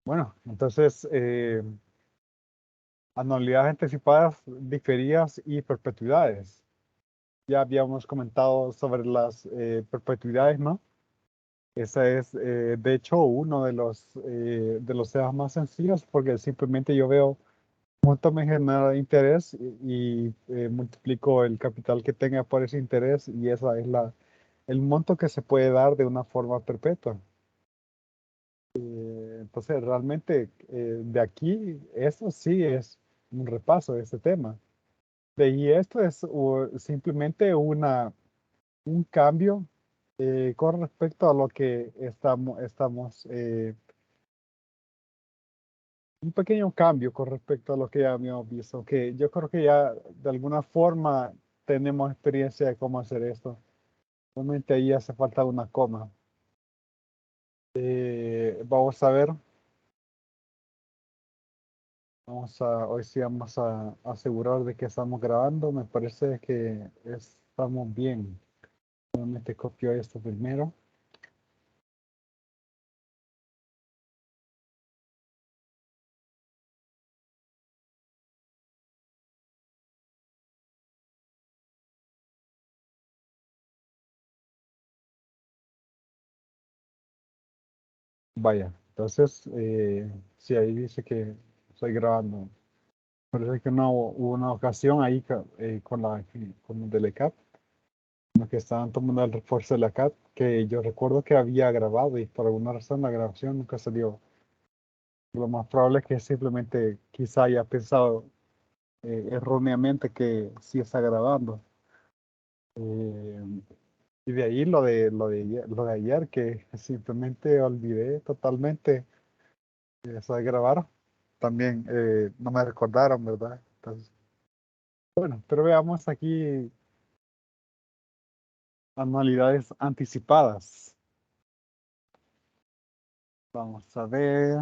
Bueno, entonces, anualidades anticipadas, diferidas y perpetuidades. Ya habíamos comentado sobre las perpetuidades, ¿no? Esa es, de hecho, uno de los temas más sencillos porque simplemente yo veo cuánto me genera interés y multiplico el capital que tenga por ese interés y esa es el monto que se puede dar de una forma perpetua. Entonces, realmente, de aquí, eso sí es un repaso de este tema. De ahí esto es simplemente un cambio con respecto a lo que un pequeño cambio con respecto a lo que ya habíamos visto, que yo creo que ya de alguna forma tenemos experiencia de cómo hacer esto. Realmente ahí hace falta una coma. Vamos a ver, hoy sí vamos a asegurar de que estamos grabando. Me parece que estamos bien. Nuevamente copio esto primero. Vaya, entonces, sí, ahí dice que estoy grabando. Parece que no hubo una ocasión ahí con los de la CAP, en los que estaban tomando el refuerzo de la CAP, que yo recuerdo que había grabado y por alguna razón la grabación nunca salió. Lo más probable es que simplemente quizá haya pensado erróneamente que sí está grabando. Eh, y de ahí lo de ayer, que simplemente olvidé totalmente eso de grabar. También no me recordaron, ¿verdad? Entonces, bueno, pero veamos aquí anualidades anticipadas. Vamos a ver.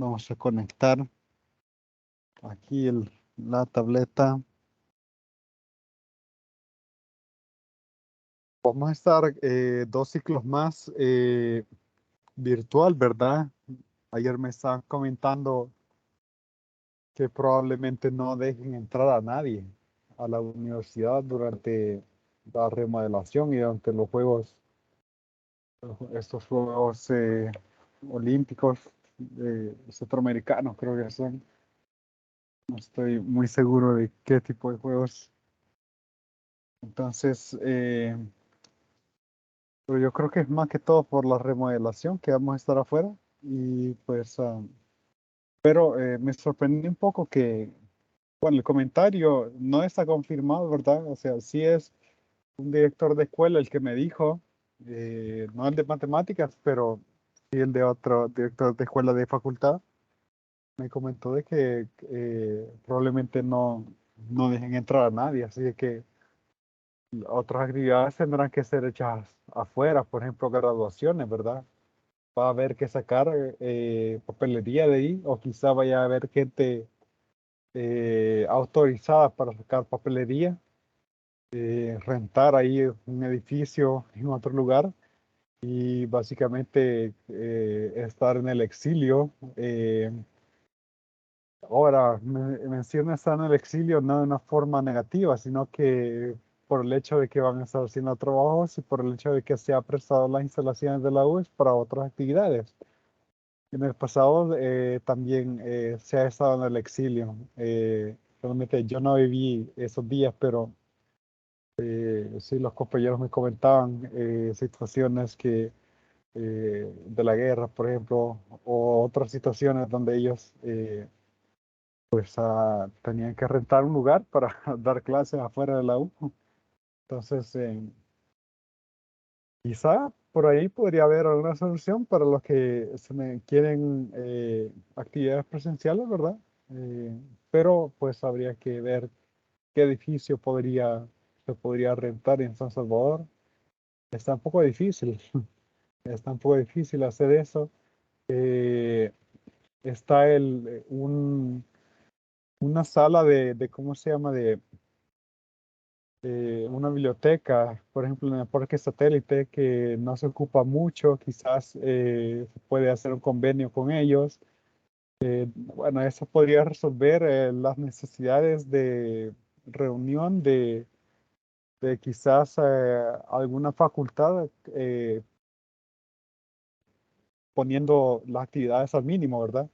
Vamos a conectar aquí la tableta. Vamos a estar dos ciclos más virtual, ¿verdad? Ayer me estaban comentando que probablemente no dejen entrar a nadie a la universidad durante la remodelación y durante los estos Juegos Olímpicos centroamericanos, creo que son. No estoy muy seguro de qué tipo de juegos. Entonces, pero yo creo que es más que todo por la remodelación que vamos a estar afuera. Y pues, pero me sorprendió un poco que, bueno, el comentario no está confirmado, ¿verdad? O sea, sí es un director de escuela el que me dijo, no el de matemáticas, pero sí el de otro director de escuela de facultad. Me comentó de que probablemente no dejen entrar a nadie, así de que otras actividades tendrán que ser hechas afuera, por ejemplo, graduaciones, ¿verdad? Va a haber que sacar papelería de ahí, o quizá vaya a haber gente autorizada para sacar papelería, rentar ahí un edificio en otro lugar y básicamente estar en el exilio. Ahora, menciona estar en el exilio no de una forma negativa, sino que por el hecho de que van a estar haciendo trabajos y por el hecho de que se ha prestado las instalaciones de la UES para otras actividades. En el pasado también se ha estado en el exilio. Realmente yo no viví esos días, pero sí los compañeros me comentaban situaciones de la guerra, por ejemplo, o otras situaciones donde ellos tenían que rentar un lugar para dar clases afuera de la U. Entonces, quizá por ahí podría haber alguna solución para los que quieren actividades presenciales, ¿verdad? Pero pues habría que ver qué edificio se podría rentar en San Salvador. Está un poco difícil, está un poco difícil hacer eso. eh, está una sala ¿cómo se llama? De una biblioteca, por ejemplo, en el Parque Satélite, que no se ocupa mucho, quizás se puede hacer un convenio con ellos. Bueno, eso podría resolver las necesidades de reunión de quizás alguna facultad poniendo las actividades al mínimo, ¿verdad?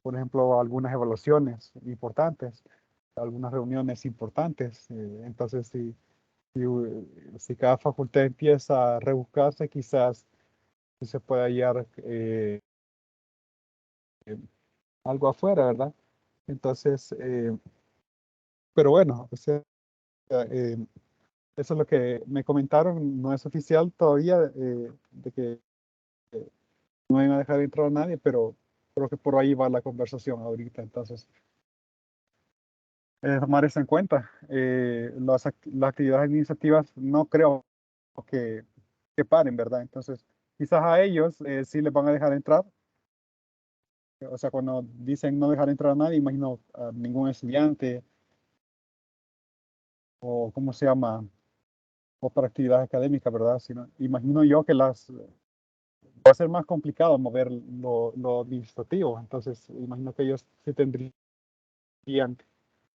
Por ejemplo, algunas evaluaciones importantes, algunas reuniones importantes. Entonces, si cada facultad empieza a rebuscarse, quizás sí se puede hallar algo afuera, ¿verdad? Entonces, pero bueno, o sea, eh, eso es lo que me comentaron, no es oficial todavía de que no van a dejar entrar a nadie, pero creo que por ahí va la conversación ahorita. Entonces, tomar eso en cuenta. Las actividades administrativas no creo que, que paren, ¿verdad? Entonces, quizás a ellos sí les van a dejar entrar. O sea, cuando dicen no dejar entrar a nadie, imagino a ningún estudiante o, ¿cómo se llama? O para actividades académicas, ¿verdad? Sino, imagino yo que va a ser más complicado mover lo administrativo. Entonces, imagino que ellos sí tendrían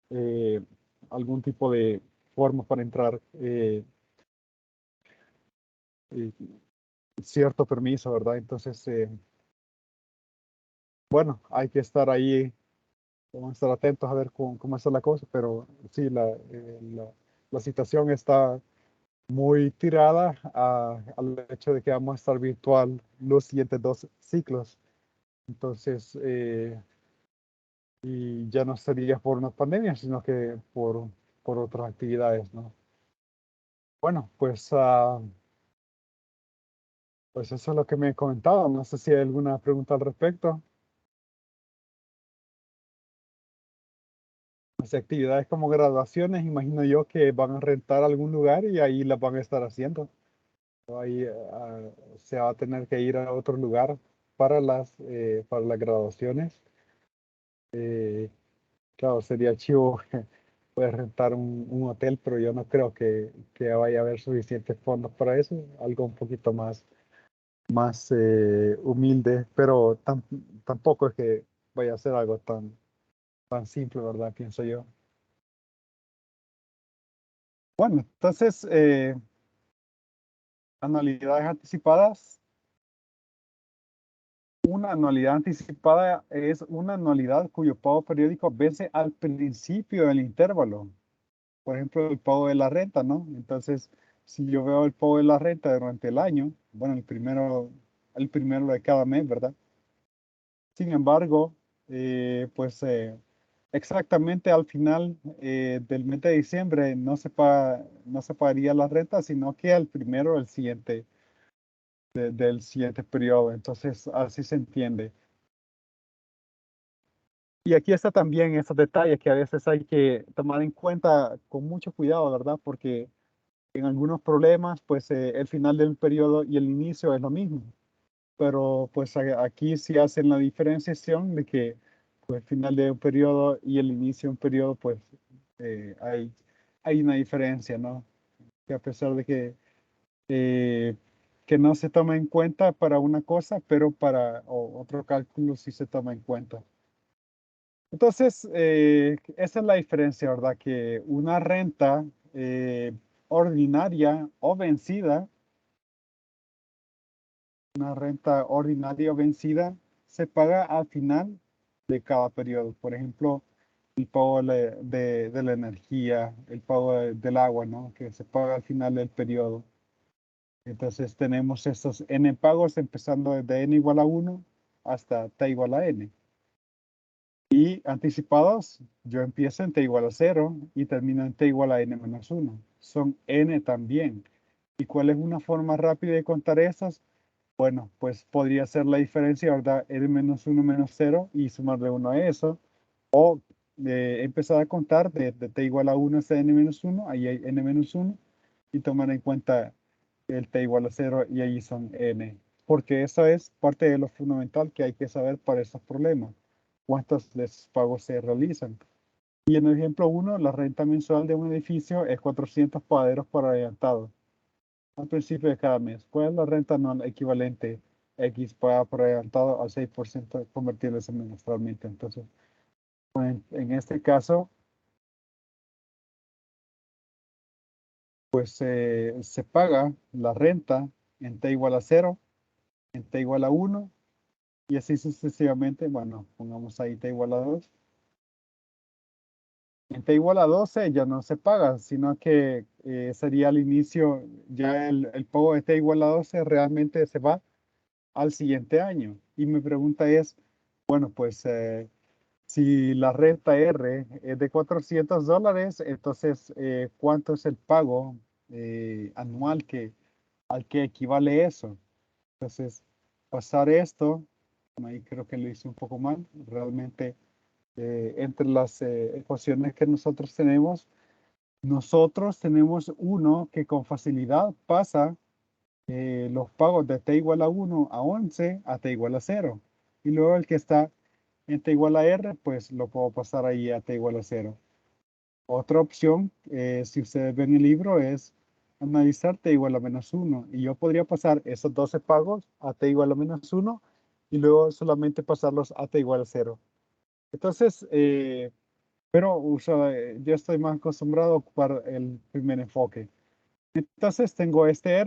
eh, algún tipo de forma para entrar, eh, cierto permiso, ¿verdad? Entonces, bueno, hay que estar ahí, vamos a estar atentos a ver cómo está la cosa, pero sí, la situación está muy tirada al hecho de que vamos a estar virtual los siguientes 2 ciclos. Entonces, y ya no sería por una pandemia, sino que por otras actividades, ¿no? Bueno, pues eso es lo que me he comentado. No sé si hay alguna pregunta al respecto. Las actividades como graduaciones, imagino yo que van a rentar algún lugar y ahí las van a estar haciendo. Ahí se va a tener que ir a otro lugar para las graduaciones. Eh, claro, sería chivo poder rentar un hotel, pero yo no creo que vaya a haber suficientes fondos para eso. Algo un poquito más humilde, pero tampoco es que vaya a ser algo tan simple, ¿verdad? Pienso yo. Bueno, entonces, anualidades anticipadas. Una anualidad anticipada es una anualidad cuyo pago periódico vence al principio del intervalo. Por ejemplo, el pago de la renta, ¿no? Entonces, si yo veo el pago de la renta durante el año, bueno, el primero de cada mes, ¿verdad? Sin embargo, pues exactamente al final del mes de diciembre no se pagaría la renta, sino que al primero del siguiente periodo. Entonces, así se entiende. Y aquí está también esos detalles que a veces hay que tomar en cuenta con mucho cuidado, ¿verdad? Porque en algunos problemas, pues el final del periodo y el inicio es lo mismo. Pero pues aquí sí hacen la diferenciación de que pues, el final de un periodo y el inicio de un periodo, pues hay una diferencia, ¿no? Que a pesar de eh, que no se toma en cuenta para una cosa, pero para otro cálculo sí se toma en cuenta. Entonces, esa es la diferencia, ¿verdad? Que una renta ordinaria o vencida, una renta ordinaria o vencida, se paga al final de cada periodo. Por ejemplo, el pago de la energía, el pago del agua, ¿no? Que se paga al final del periodo. Entonces tenemos estos n pagos empezando desde n igual a 1 hasta t igual a n. Y anticipados, yo empiezo en t igual a 0 y termino en t igual a n menos 1. Son n también. ¿Y cuál es una forma rápida de contar esas? Bueno, pues podría ser la diferencia, ¿verdad? N menos 1 menos 0 y sumarle 1 a eso. O empezar a contar de t igual a 1 hasta n menos 1, ahí hay n menos 1, y tomar en cuenta el t igual a 0 y ahí son n. porque esa es parte de lo fundamental que hay que saber para estos problemas. ¿Cuántos de esos pagos se realizan? Y en el ejemplo uno, la renta mensual de un edificio es 400 paderos por adelantado al principio de cada mes. ¿Cuál es la renta anual equivalente X pagada por adelantado al 6% convertibles semestralmente? Entonces, en este caso, pues se paga la renta en T igual a 0, en T igual a 1 y así sucesivamente. Bueno, pongamos ahí T igual a 2. En T igual a 12 ya no se paga, sino que sería al inicio, ya el pago de T igual a 12 realmente se va al siguiente año. Y mi pregunta es, bueno, pues si la renta R es de $400, entonces, ¿cuánto es el pago anual al que equivale eso? Entonces, pasar esto, bueno, ahí creo que lo hice un poco mal, realmente entre las ecuaciones que nosotros tenemos uno que con facilidad pasa los pagos de t igual a 1 a 11 a t igual a 0. Y luego el que está en t igual a r, pues lo puedo pasar ahí a t igual a 0. Otra opción, si ustedes ven el libro, es analizar t igual a menos 1. Y yo podría pasar esos 12 pagos a t igual a menos 1 y luego solamente pasarlos a t igual a 0. Entonces, pero yo estoy más acostumbrado a ocupar el primer enfoque. Entonces tengo este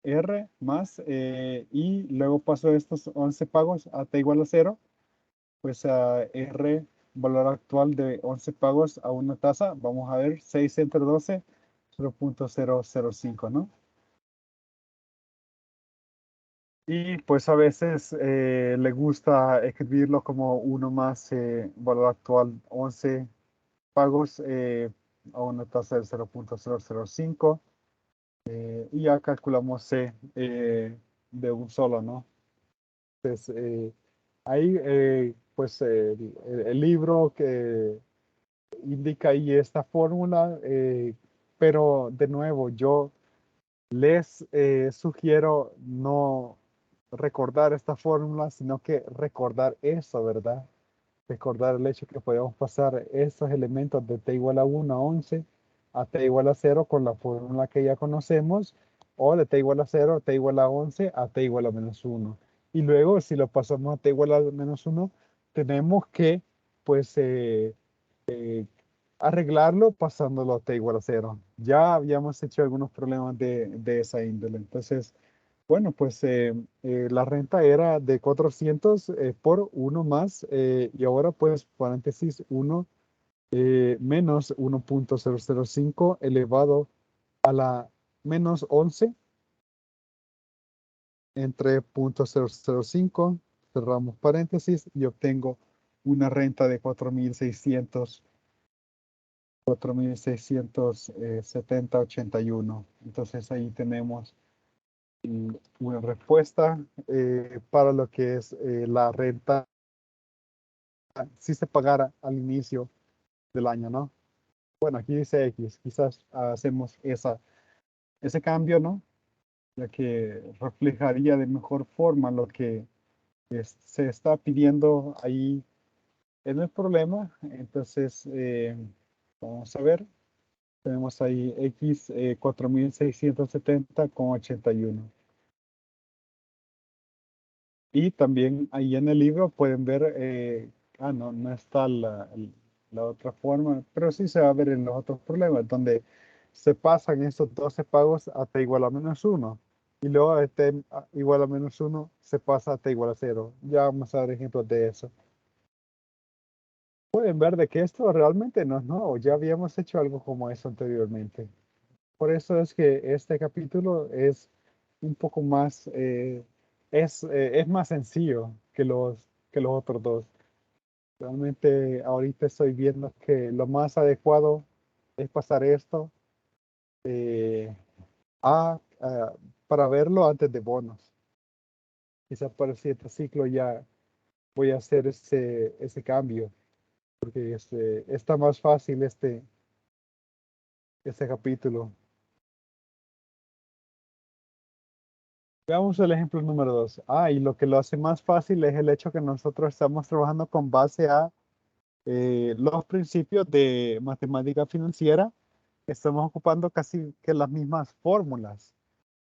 R más, y luego paso estos 11 pagos a T igual a 0, pues a R, valor actual de 11 pagos a una tasa, vamos a ver, 6 entre 12, 0.005, ¿no? Y pues a veces le gusta escribirlo como uno más valor actual 11 pagos a una tasa del 0.005, y ya calculamos C de un solo, ¿no? Entonces, ahí, pues, el libro que indica ahí esta fórmula, pero de nuevo, yo les sugiero no recordar esta fórmula, sino que recordar eso, ¿verdad? Recordar el hecho que podemos pasar estos elementos de t igual a 1 a 11 a t igual a 0 con la fórmula que ya conocemos, o de t igual a 0, t igual a 11 a t igual a menos 1. Y luego, si lo pasamos a t igual a menos 1, tenemos que, pues, arreglarlo pasándolo a t igual a 0. Ya habíamos hecho algunos problemas de esa índole. Entonces, bueno, pues la renta era de 400 por uno más, y ahora pues paréntesis uno menos 1.005 elevado a la menos 11 entre 0.005, cerramos paréntesis y obtengo una renta de 4.670,81. Entonces ahí tenemos una respuesta para lo que es la renta si se pagara al inicio del año, ¿no? Bueno, aquí dice X, quizás hacemos ese cambio, ¿no? Ya que reflejaría de mejor forma lo que se está pidiendo ahí en el problema. Entonces, vamos a ver, tenemos ahí X 4.670,81. Y también ahí en el libro pueden ver, no, no está la otra forma, pero sí se va a ver en los otros problemas, donde se pasan esos 12 pagos a t igual a menos 1. Y luego de t igual a menos 1 se pasa a t igual a 0. Ya vamos a ver ejemplos de eso. Pueden ver de que esto realmente no es nuevo, ya habíamos hecho algo como eso anteriormente. Por eso es que este capítulo es un poco más, es más sencillo que los otros dos. Realmente ahorita estoy viendo que lo más adecuado es pasar esto eh, a, para verlo antes de bonos. Quizás para el siguiente ciclo ya voy a hacer ese cambio, porque está más fácil este capítulo. Veamos el ejemplo número 2. Ah, y lo que lo hace más fácil es el hecho que nosotros estamos trabajando con base a los principios de matemática financiera. Estamos ocupando casi que las mismas fórmulas.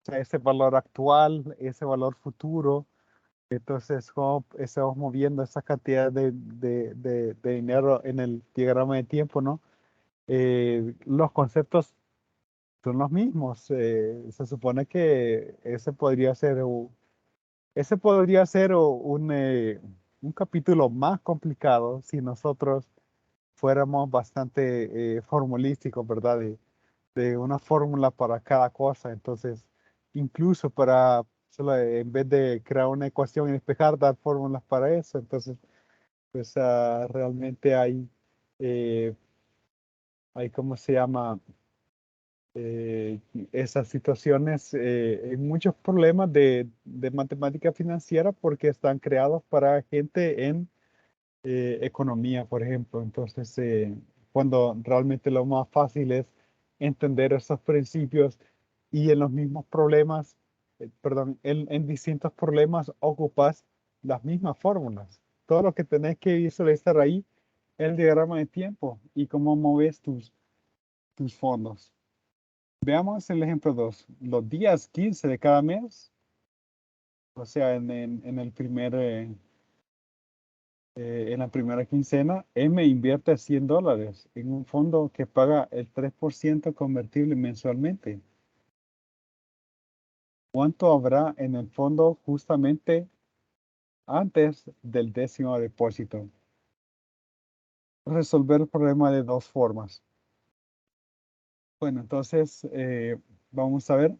O sea, ese valor actual, ese valor futuro. Entonces, cómo estamos moviendo esa cantidad de dinero en el diagrama de tiempo, ¿no? Los conceptos son los mismos. Se supone que ese podría ser un capítulo más complicado si nosotros fuéramos bastante formulísticos, ¿verdad? De una fórmula para cada cosa. Entonces, incluso para, solo en vez de crear una ecuación y despejar, dar fórmulas para eso. Entonces, pues realmente eh, ¿cómo se llama? Esas situaciones, hay muchos problemas de matemática financiera porque están creados para gente en economía, por ejemplo. Entonces, cuando realmente lo más fácil es entender esos principios y en los mismos problemas, perdón, en distintos problemas ocupas las mismas fórmulas. Todo lo que tenés que visualizar ahí es el diagrama de tiempo y cómo moves tus fondos. Veamos el ejemplo 2. Los días 15 de cada mes, o sea, en el en la primera quincena, M invierte $100 en un fondo que paga el 3% convertible mensualmente. ¿Cuánto habrá en el fondo justamente antes del décimo depósito? Resolver el problema de dos formas. Bueno, entonces vamos a ver.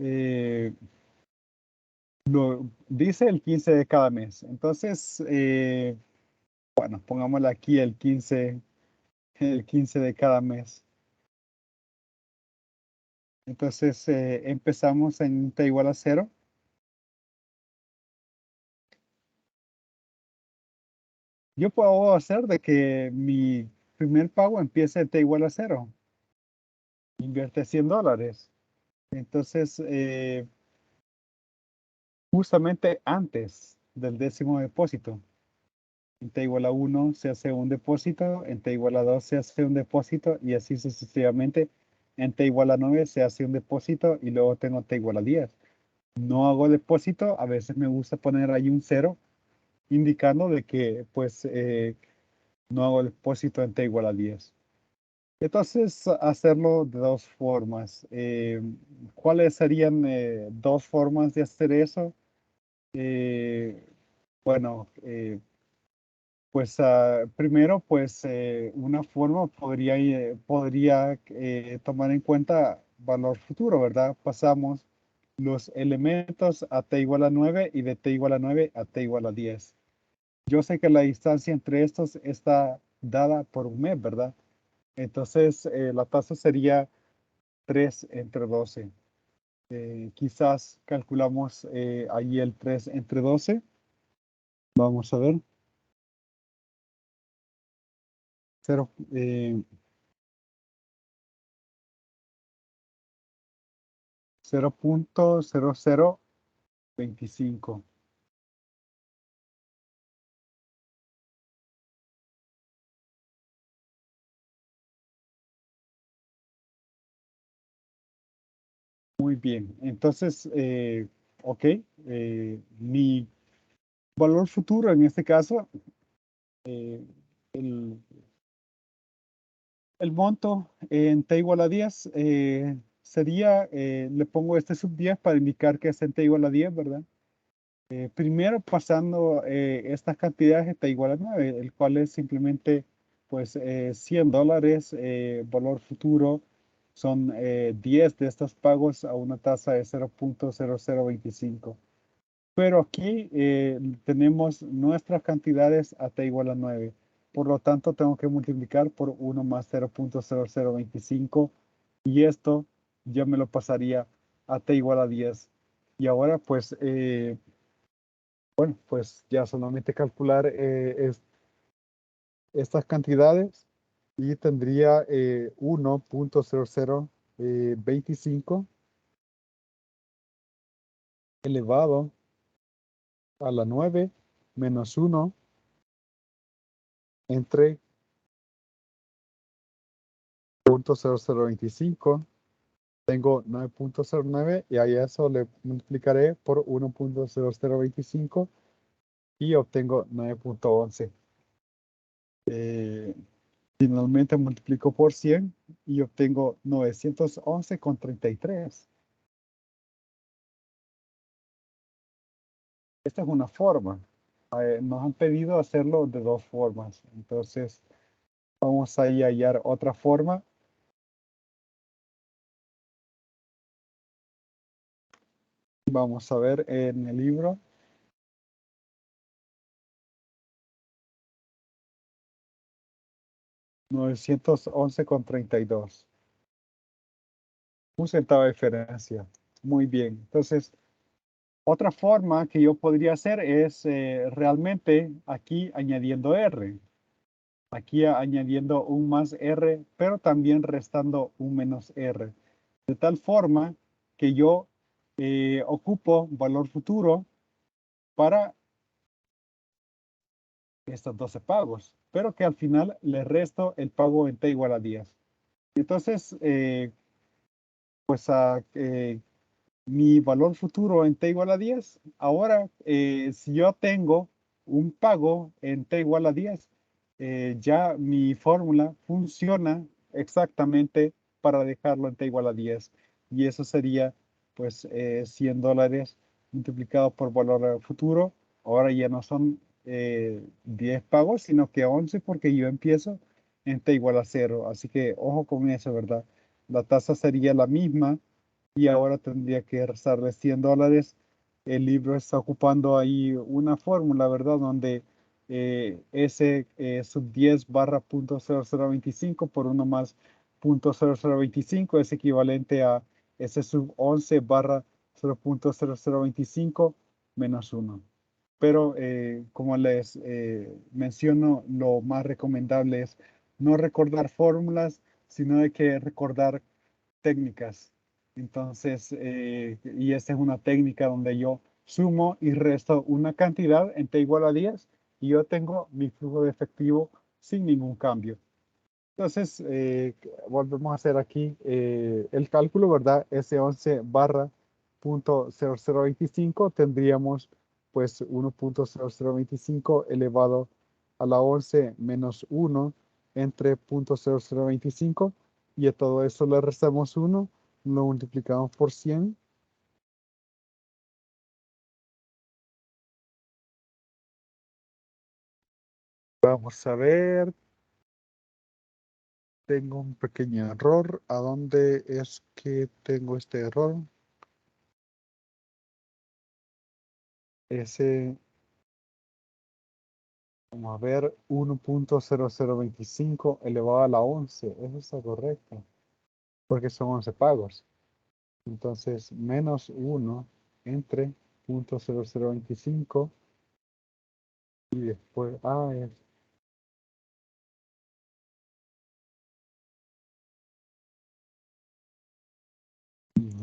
eh, dice el 15 de cada mes. Entonces, bueno, pongámosle aquí el 15 de cada mes. Entonces empezamos en t igual a 0. Yo puedo hacer de que mi primer pago empiece en t igual a 0. Invierte $100. Entonces, justamente antes del décimo depósito, en t igual a 1 se hace un depósito, en t igual a 2 se hace un depósito y así sucesivamente. En t igual a 9 se hace un depósito y luego tengo t igual a 10. No hago depósito, a veces me gusta poner ahí un 0 indicando de que pues no hago depósito en t igual a 10. Entonces, hacerlo de dos formas. ¿Cuáles serían dos formas de hacer eso? Eh, bueno, pues primero, pues una forma podría tomar en cuenta valor futuro, ¿verdad? Pasamos los elementos a t igual a 9 y de t igual a 9 a t igual a 10. Yo sé que la distancia entre estos está dada por un mes, ¿verdad? Entonces, la tasa sería 3 entre 12. Quizás calculamos ahí el 3 entre 12. Vamos a ver. 0, 0.0025. Muy bien. Entonces, ok. Mi valor futuro en este caso, eh, el, el monto en t igual a 10 sería, le pongo este sub 10 para indicar que es en t igual a 10, ¿verdad? Primero pasando estas cantidades está igual a 9, el cual es simplemente pues $100, valor futuro, son 10 de estos pagos a una tasa de 0.0025. Pero aquí tenemos nuestras cantidades a t igual a 9. Por lo tanto, tengo que multiplicar por 1 más 0.0025 y esto ya me lo pasaría a t igual a 10. Y ahora pues bueno, pues ya solamente calcular estas cantidades y tendría 1.0025 elevado a la 9 menos 1 entre 0.0025. Tengo 9.09 y a eso le multiplicaré por 1.0025 y obtengo 9.11. Finalmente multiplico por 100 y obtengo 911,33. Esta es una forma. Nos han pedido hacerlo de dos formas. Entonces, vamos a ir a hallar otra forma. Vamos a ver en el libro. 911,32. Un centavo de diferencia. Muy bien. Entonces, otra forma que yo podría hacer es realmente aquí añadiendo R. Aquí añadiendo un más R, pero también restando un menos R. De tal forma que yo ocupo valor futuro para estos 12 pagos, pero que al final le resto el pago en T igual a 10. Entonces, pues mi valor futuro en T igual a 10. Ahora, si yo tengo un pago en T igual a 10, ya mi fórmula funciona exactamente para dejarlo en T igual a 10. Y eso sería, pues, $100 multiplicado por valor futuro. Ahora ya no son 10 pagos, sino que 11 porque yo empiezo en T igual a 0. Así que ojo con eso, ¿verdad? La tasa sería la misma y ahora tendría que restarle $100. El libro está ocupando ahí una fórmula, ¿verdad? Donde S sub 10 barra punto 0025 por uno más punto 0025 es equivalente a S sub 11 barra 0.0025 menos uno. Pero como les menciono, lo más recomendable es no recordar fórmulas, sino de que recordar técnicas. Entonces, y esta es una técnica donde yo sumo y resto una cantidad en T igual a 10 y yo tengo mi flujo de efectivo sin ningún cambio. Entonces, volvemos a hacer aquí el cálculo, ¿verdad? S11 barra punto 0025 tendríamos pues 1.0025 elevado a la 11 menos 1 entre punto 0025 y a todo eso le restamos 1, lo multiplicamos por 100. Vamos a ver, tengo un pequeño error. ¿A dónde es que tengo este error? Ese Vamos a ver, 1.0025 elevado a la 11. Eso está correcto, porque son 11 pagos. Entonces, menos 1 entre 0.0025 y después,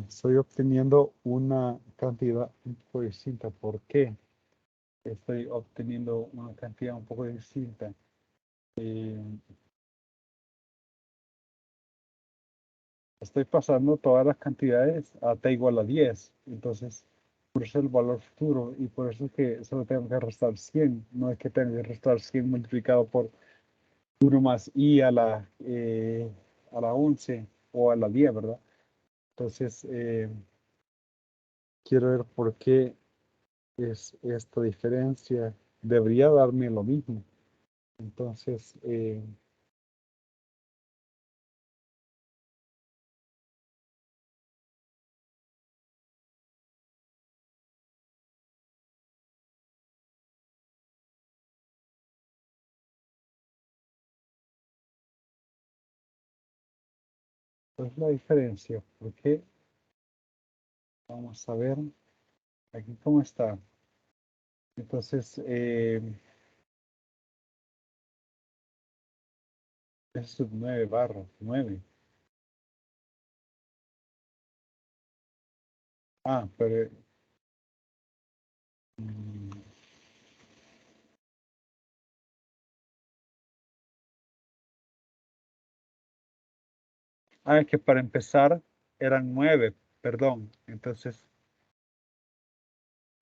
estoy obteniendo una cantidad un poco distinta. ¿Por qué? Estoy obteniendo una cantidad un poco distinta. Eh, Estoy pasando todas las cantidades a t igual a 10. Entonces, por eso el valor futuro y por eso es que solo tengo que restar 100. No es que tenga que restar 100 multiplicado por uno más i a la 11 o a la 10, ¿verdad? Entonces, quiero ver por qué es esta diferencia. Debería darme lo mismo. Entonces, ¿cuál es la diferencia? ¿Por qué? Vamos a ver aquí cómo está. Entonces, es sub 9 barra 9. Pero Mm, Ah, es que para empezar eran 9, perdón. Entonces,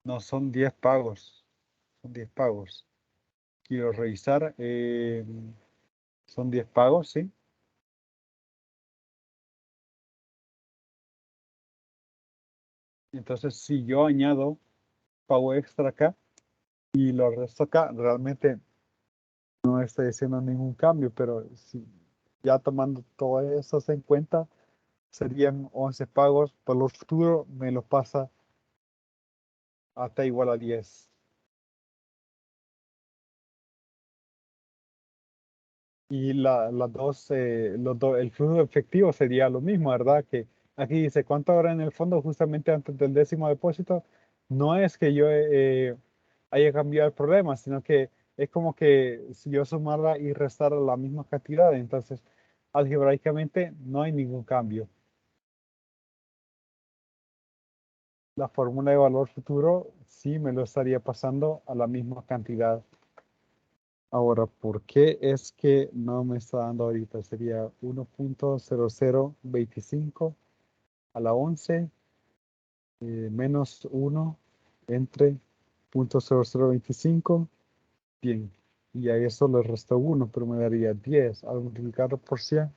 no son 10 pagos. Son 10 pagos. Quiero revisar. Son 10 pagos, ¿sí? Entonces, si yo añado pago extra acá y lo resto acá, realmente no estoy haciendo ningún cambio, pero si ya tomando todo eso en cuenta, serían 11 pagos. Por lo futuro me lo pasa hasta igual a 10. Y las dos, el flujo efectivo sería lo mismo, ¿verdad? Que aquí dice cuánto ahora en el fondo justamente antes del décimo depósito. No es que yo haya cambiado el problema, sino que es como que si yo sumara y restara la misma cantidad, entonces algebraicamente no hay ningún cambio. La fórmula de valor futuro sí me lo estaría pasando a la misma cantidad. Ahora, ¿por qué es que no me está dando ahorita? Sería 1.0025 a la 11 menos 1 entre 0.0025. Bien, y a eso le resto 1, pero me daría 10. Al multiplicarlo por 100,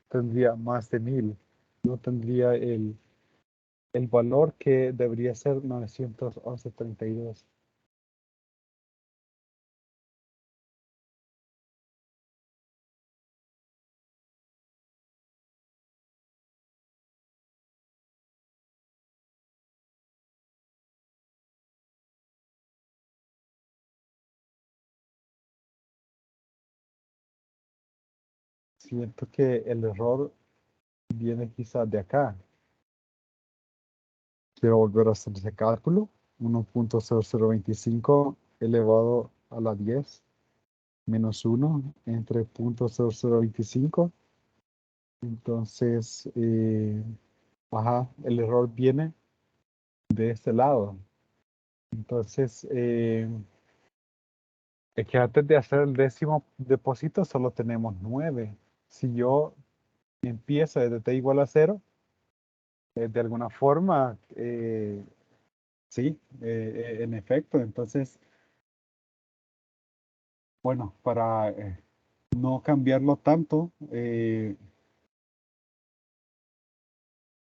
tendría más de 1000. No tendría el valor que debería ser 911.32. Siento que el error viene quizás de acá. Quiero volver a hacer ese cálculo. 1.0025 elevado a la 10 menos 1 entre 0.0025. Entonces, ajá, el error viene de este lado. Entonces, es que antes de hacer el décimo depósito solo tenemos 9. Si yo empiezo desde t igual a 0, de alguna forma, sí, en efecto. Entonces, bueno, para no cambiarlo tanto,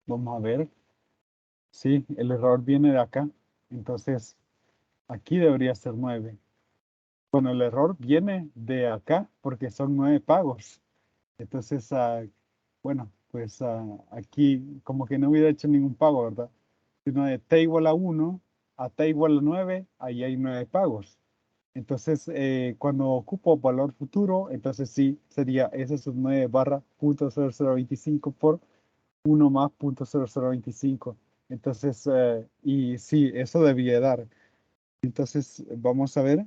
vamos a ver. Sí, el error viene de acá. Entonces, aquí debería ser 9. Bueno, el error viene de acá porque son 9 pagos. Entonces, bueno, pues aquí como que no hubiera hecho ningún pago, ¿verdad? Sino de t igual a 1 a t igual a 9, ahí hay 9 pagos. Entonces, cuando ocupo valor futuro, entonces sí, sería ese sub 9 barra punto 0025 por 1 más punto 0025. Entonces, y sí, eso debía dar. Entonces, vamos a ver.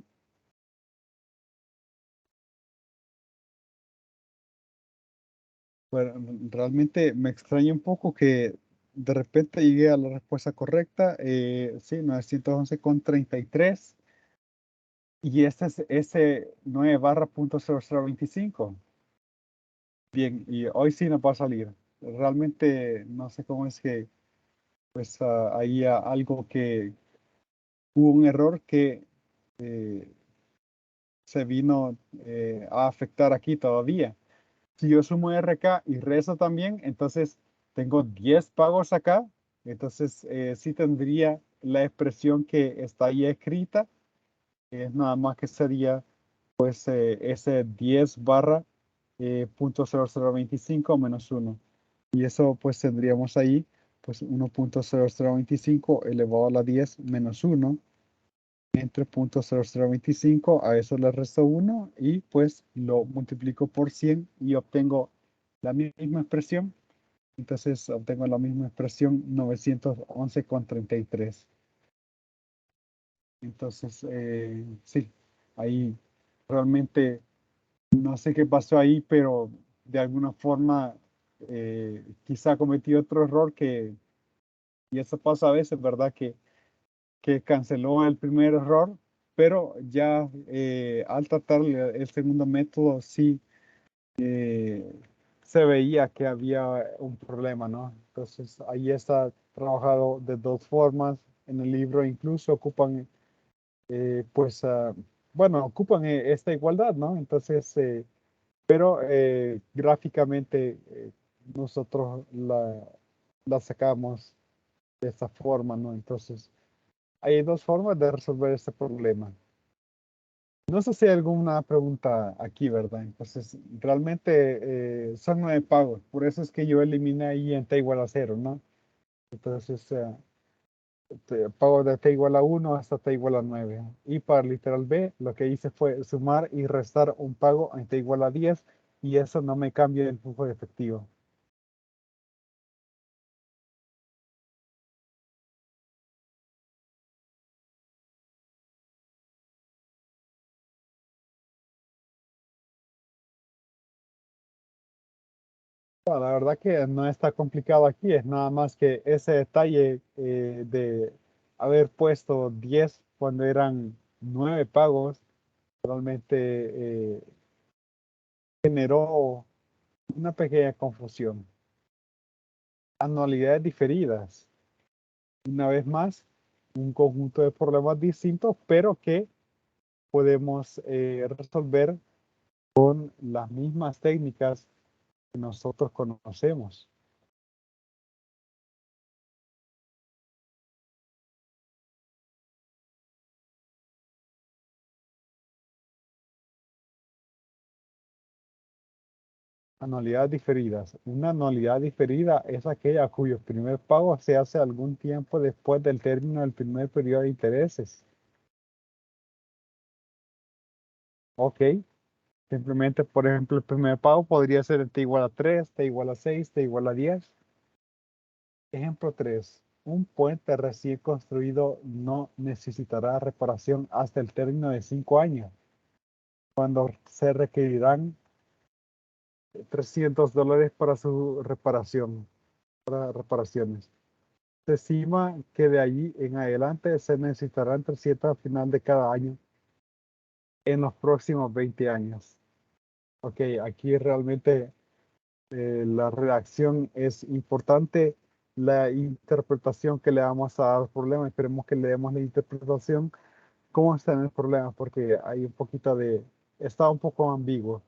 Bueno, realmente me extraña un poco que de repente llegué a la respuesta correcta. Sí, 911,33. Y este es ese 9 barra punto 0025. Bien, y hoy sí no va a salir. Realmente no sé cómo es que, pues, hay algo que hubo un error que eh, se vino a afectar aquí todavía. Si yo sumo RK y rezo también, entonces tengo 10 pagos acá. Entonces sí tendría la expresión que está ahí escrita. Es nada más que sería pues ese 10 barra punto 0025 menos 1. Y eso pues tendríamos ahí pues 1.0025 elevado a la 10 menos 1 entre 0.0025, a eso le resto 1 y pues lo multiplico por 100 y obtengo la misma expresión. Entonces obtengo la misma expresión 911,33. Entonces, sí, ahí realmente no sé qué pasó ahí, pero de alguna forma quizá cometí otro error y eso pasa a veces, ¿verdad? Que que canceló el primer error, pero ya al tratar el segundo método sí se veía que había un problema, ¿no? Entonces ahí está trabajado de dos formas. En el libro incluso ocupan, pues, bueno, ocupan esta igualdad, ¿no? Entonces, pero gráficamente nosotros la sacamos de esta forma, ¿no? Entonces, hay dos formas de resolver este problema. No sé si hay alguna pregunta aquí, ¿verdad? Entonces, realmente son 9 pagos. Por eso es que yo eliminé ahí en t igual a 0, ¿no? Entonces, pago de t igual a 1 hasta t igual a 9. Y para literal B, lo que hice fue sumar y restar un pago en t igual a 10 y eso no me cambia el flujo de efectivo. Bueno, la verdad que no está complicado aquí, es nada más que ese detalle de haber puesto 10 cuando eran 9 pagos, realmente generó una pequeña confusión. Anualidades diferidas, una vez más, un conjunto de problemas distintos, pero que podemos resolver con las mismas técnicas que nosotros conocemos. Anualidades diferidas. Una anualidad diferida es aquella cuyo primer pago se hace algún tiempo después del término del primer periodo de intereses. Ok, simplemente, por ejemplo, el primer pago podría ser t igual a 3, t igual a 6, t igual a 10. Ejemplo 3. Un puente recién construido no necesitará reparación hasta el término de 5 años, cuando se requerirán $300 para su reparación, para reparaciones. Se estima que de allí en adelante se necesitarán 300 al final de cada año en los próximos 20 años. Ok, aquí realmente la redacción es importante, la interpretación que le damos a dar al problema. Esperemos que le demos la interpretación cómo está en el problema, porque hay un poquito está un poco ambiguo.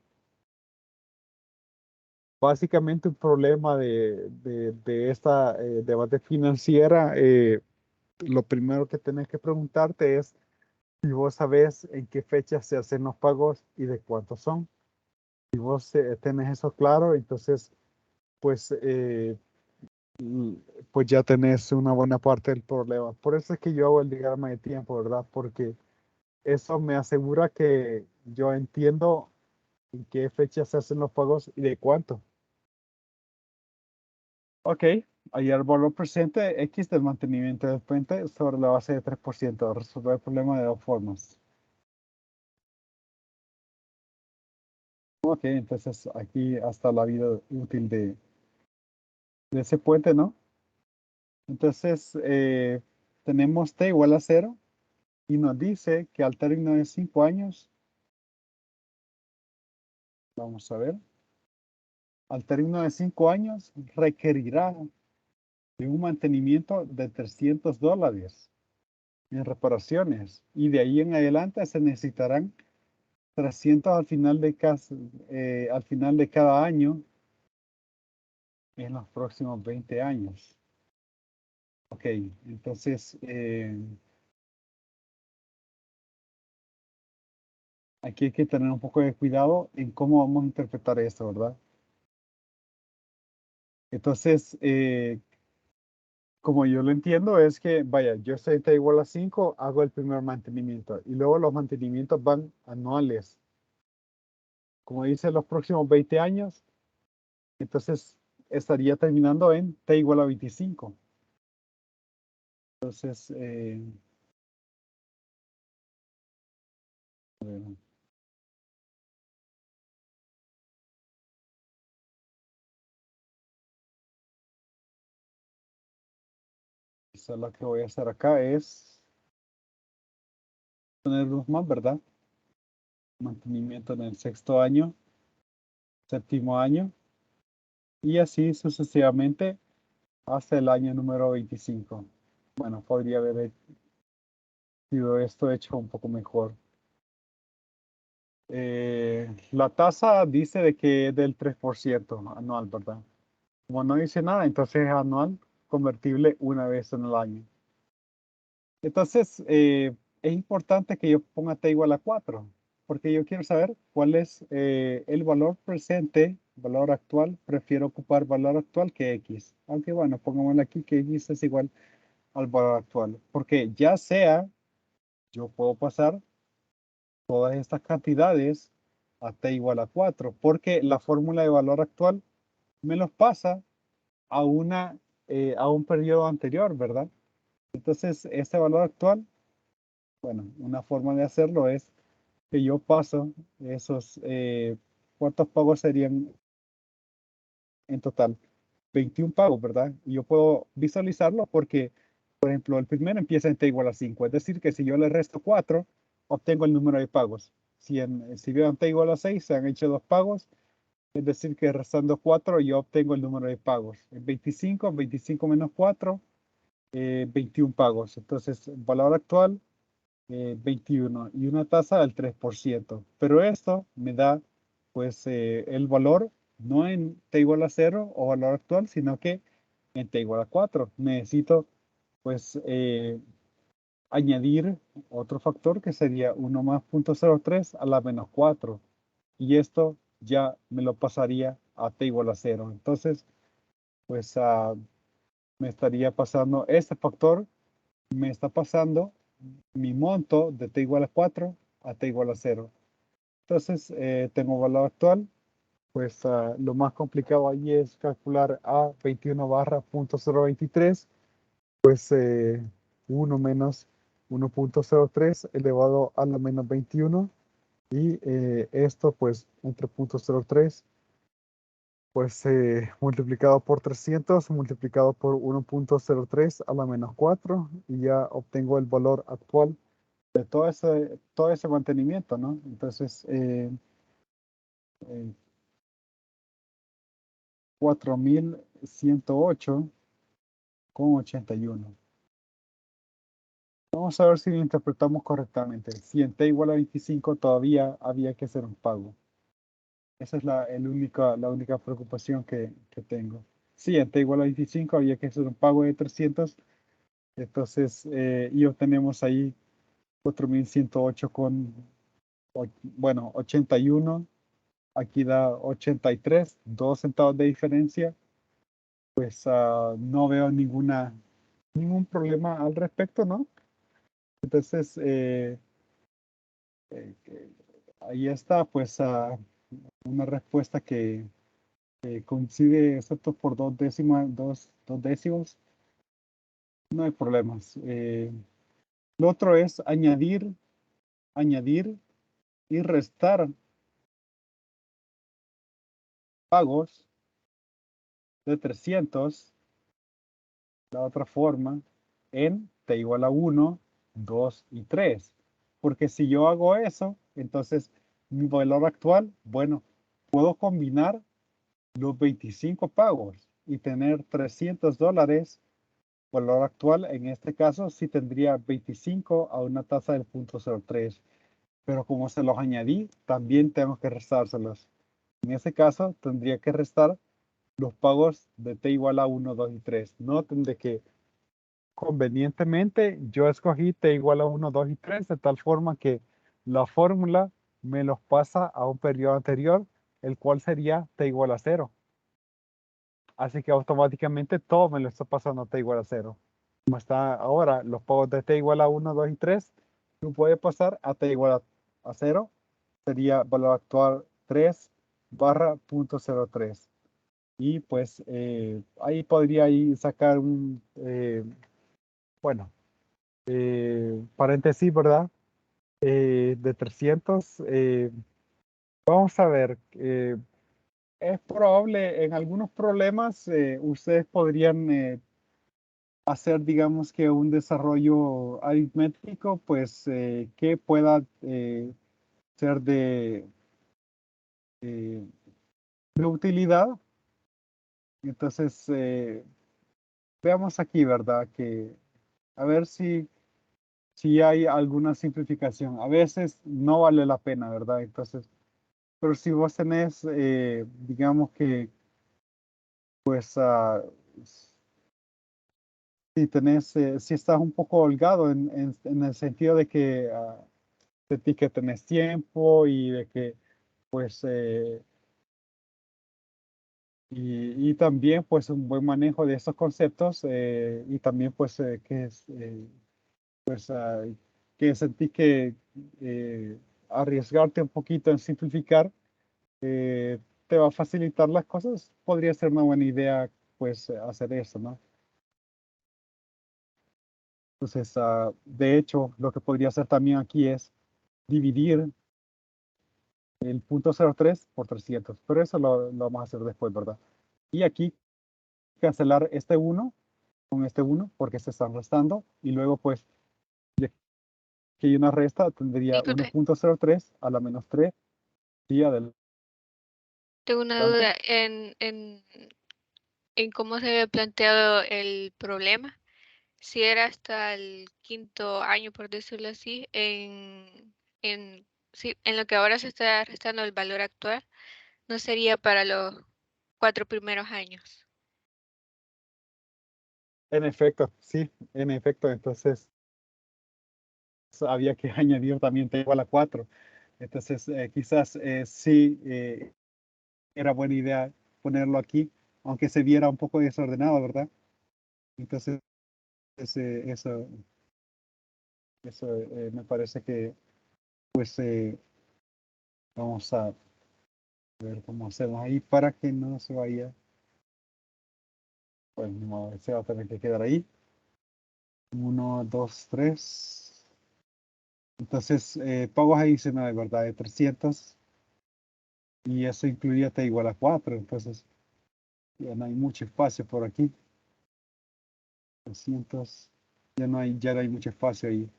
Básicamente un problema de esta debate financiera, lo primero que tenés que preguntarte es si vos sabés en qué fecha se hacen los pagos y de cuántos son. Si vos tenés eso claro, entonces pues, mm, pues ya tenés una buena parte del problema. Por eso es que yo hago el diagrama de tiempo, ¿verdad? Porque eso me asegura que yo entiendo en qué fecha se hacen los pagos y de cuánto. Ok, hallar valor presente X del mantenimiento del puente sobre la base de 3%. Resolver el problema de dos formas. Ok, entonces aquí hasta la vida útil de ese puente, ¿no? Entonces tenemos t igual a 0 y nos dice que al término de 5 años, vamos a ver, al término de 5 años requerirá de un mantenimiento de $300 en reparaciones y de ahí en adelante se necesitarán 300 al final de cada año en los próximos 20 años. Ok, entonces aquí hay que tener un poco de cuidado en cómo vamos a interpretar esto, ¿verdad? Entonces, como yo lo entiendo, es que, vaya, yo estoy T igual a 5, hago el primer mantenimiento y luego los mantenimientos van anuales. Como dice, los próximos 20 años, entonces estaría terminando en T igual a 25. Entonces, a ver, quizá lo que voy a hacer acá es tener unos más, ¿verdad? Mantenimiento en el sexto año, séptimo año, y así sucesivamente hasta el año número 25. Bueno, podría haber sido esto hecho un poco mejor. La tasa dice de que es del 3% anual, ¿verdad? Como no dice nada, entonces es anual, convertible una vez en el año. Entonces, es importante que yo ponga t igual a 4, porque yo quiero saber cuál es el valor presente, valor actual. Prefiero ocupar valor actual que x. Aunque bueno, pongámosle aquí que x es igual al valor actual, porque ya sea, yo puedo pasar todas estas cantidades a t igual a 4, porque la fórmula de valor actual me los pasa a, a un periodo anterior, ¿verdad? Entonces, este valor actual, bueno, una forma de hacerlo es que yo paso esos, ¿cuántos pagos serían en total? 21 pagos, ¿verdad? Y yo puedo visualizarlo porque, por ejemplo, el primero empieza en t igual a 5, es decir, que si yo le resto 4, obtengo el número de pagos. Si veo en t igual a 6, se han hecho dos pagos, es decir, que restando 4, yo obtengo el número de pagos. En 25, 25 menos 4, 21 pagos. Entonces, el valor actual 21 y una tasa del 3%. Pero esto me da pues el valor no en t igual a 0 o valor actual, sino que en t igual a 4. Necesito pues añadir otro factor que sería 1 más 0.03 a la menos 4. Y esto ya me lo pasaría a t igual a 0. Entonces pues me estaría pasando este factor, me está pasando mi monto de t igual a 4 a t igual a 0. Entonces, tengo valor actual, pues lo más complicado ahí es calcular a 21 barra 0.023, pues 1 menos 1.03 elevado a la menos 21 y esto pues entre 0.03 pues multiplicado por 300 multiplicado por 1.03 a la menos 4 y ya obtengo el valor actual de todo ese mantenimiento, ¿no? Entonces, eh, 4108,81. Vamos a ver si lo interpretamos correctamente. Si en t igual a 25 todavía había que hacer un pago. Esa es la única preocupación que tengo. Si en t igual a 25 había que hacer un pago de 300. Entonces, y obtenemos ahí 4108 con, bueno, 81. Aquí da 83, 2 centavos de diferencia. Pues no veo ningún problema al respecto, ¿no? Entonces, ahí está, pues, una respuesta que coincide, excepto por dos décimos, no hay problemas. Lo otro es añadir y restar pagos de 300, la otra forma, en t igual a 1, 2 y 3. Porque si yo hago eso, entonces mi valor actual, bueno, puedo combinar los 25 pagos y tener $300. Valor actual, en este caso, sí tendría 25 a una tasa del 0.03. Pero como se los añadí, también tengo que restárselos. En ese caso, tendría que restar los pagos de t igual a 1, 2 y 3. Noten de que convenientemente yo escogí t igual a 1, 2 y 3 de tal forma que la fórmula me los pasa a un periodo anterior, el cual sería t igual a 0. Así que automáticamente todo me lo está pasando a t igual a 0. Como está ahora, los pagos de t igual a 1, 2 y 3, tú puedes pasar a t igual a 0. Sería valor actual 3 barra 0.03. Y pues ahí podría ahí sacar bueno, paréntesis, ¿verdad? De 300. Vamos a ver, es probable en algunos problemas ustedes podrían hacer, digamos que un desarrollo aritmético, pues que pueda ser eh, de utilidad. Entonces, veamos aquí, ¿verdad? Que a ver si hay alguna simplificación. A veces no vale la pena, ¿verdad? Entonces, pero si vos tenés, digamos que, pues, si tenés, si estás un poco holgado en el sentido de que sentís que tenés tiempo y de que, pues, y también, pues, un buen manejo de esos conceptos y también, pues, que es, pues, que sentís que arriesgarte un poquito en simplificar te va a facilitar las cosas, podría ser una buena idea, pues, hacer eso, ¿no? Entonces, de hecho, lo que podría hacer también aquí es dividir el punto 03 por 300, pero eso lo vamos a hacer después, ¿verdad? Y aquí cancelar este uno con este uno porque se están restando y luego, pues, ya que hay una resta, tendría Disculpe, 1.03 a la menos 3 y adelante. tengo una duda en cómo se había planteado el problema. Si era hasta el quinto año, por decirlo así, sí, en lo que ahora se está restando el valor actual, no sería para los 4 primeros años. En efecto, sí, en efecto, entonces había que añadir también t igual a 4. Entonces, quizás sí era buena idea ponerlo aquí, aunque se viera un poco desordenado, ¿verdad? Entonces, eso, me parece que, pues, vamos a ver cómo hacemos ahí para que no se vaya, pues, no, se va a tener que quedar ahí. Uno, 2, 3. Entonces, pagos adicionales, ¿verdad? De 300 y eso incluía t igual a 4. Entonces, ya no hay mucho espacio por aquí. 300, ya no hay mucho espacio ahí.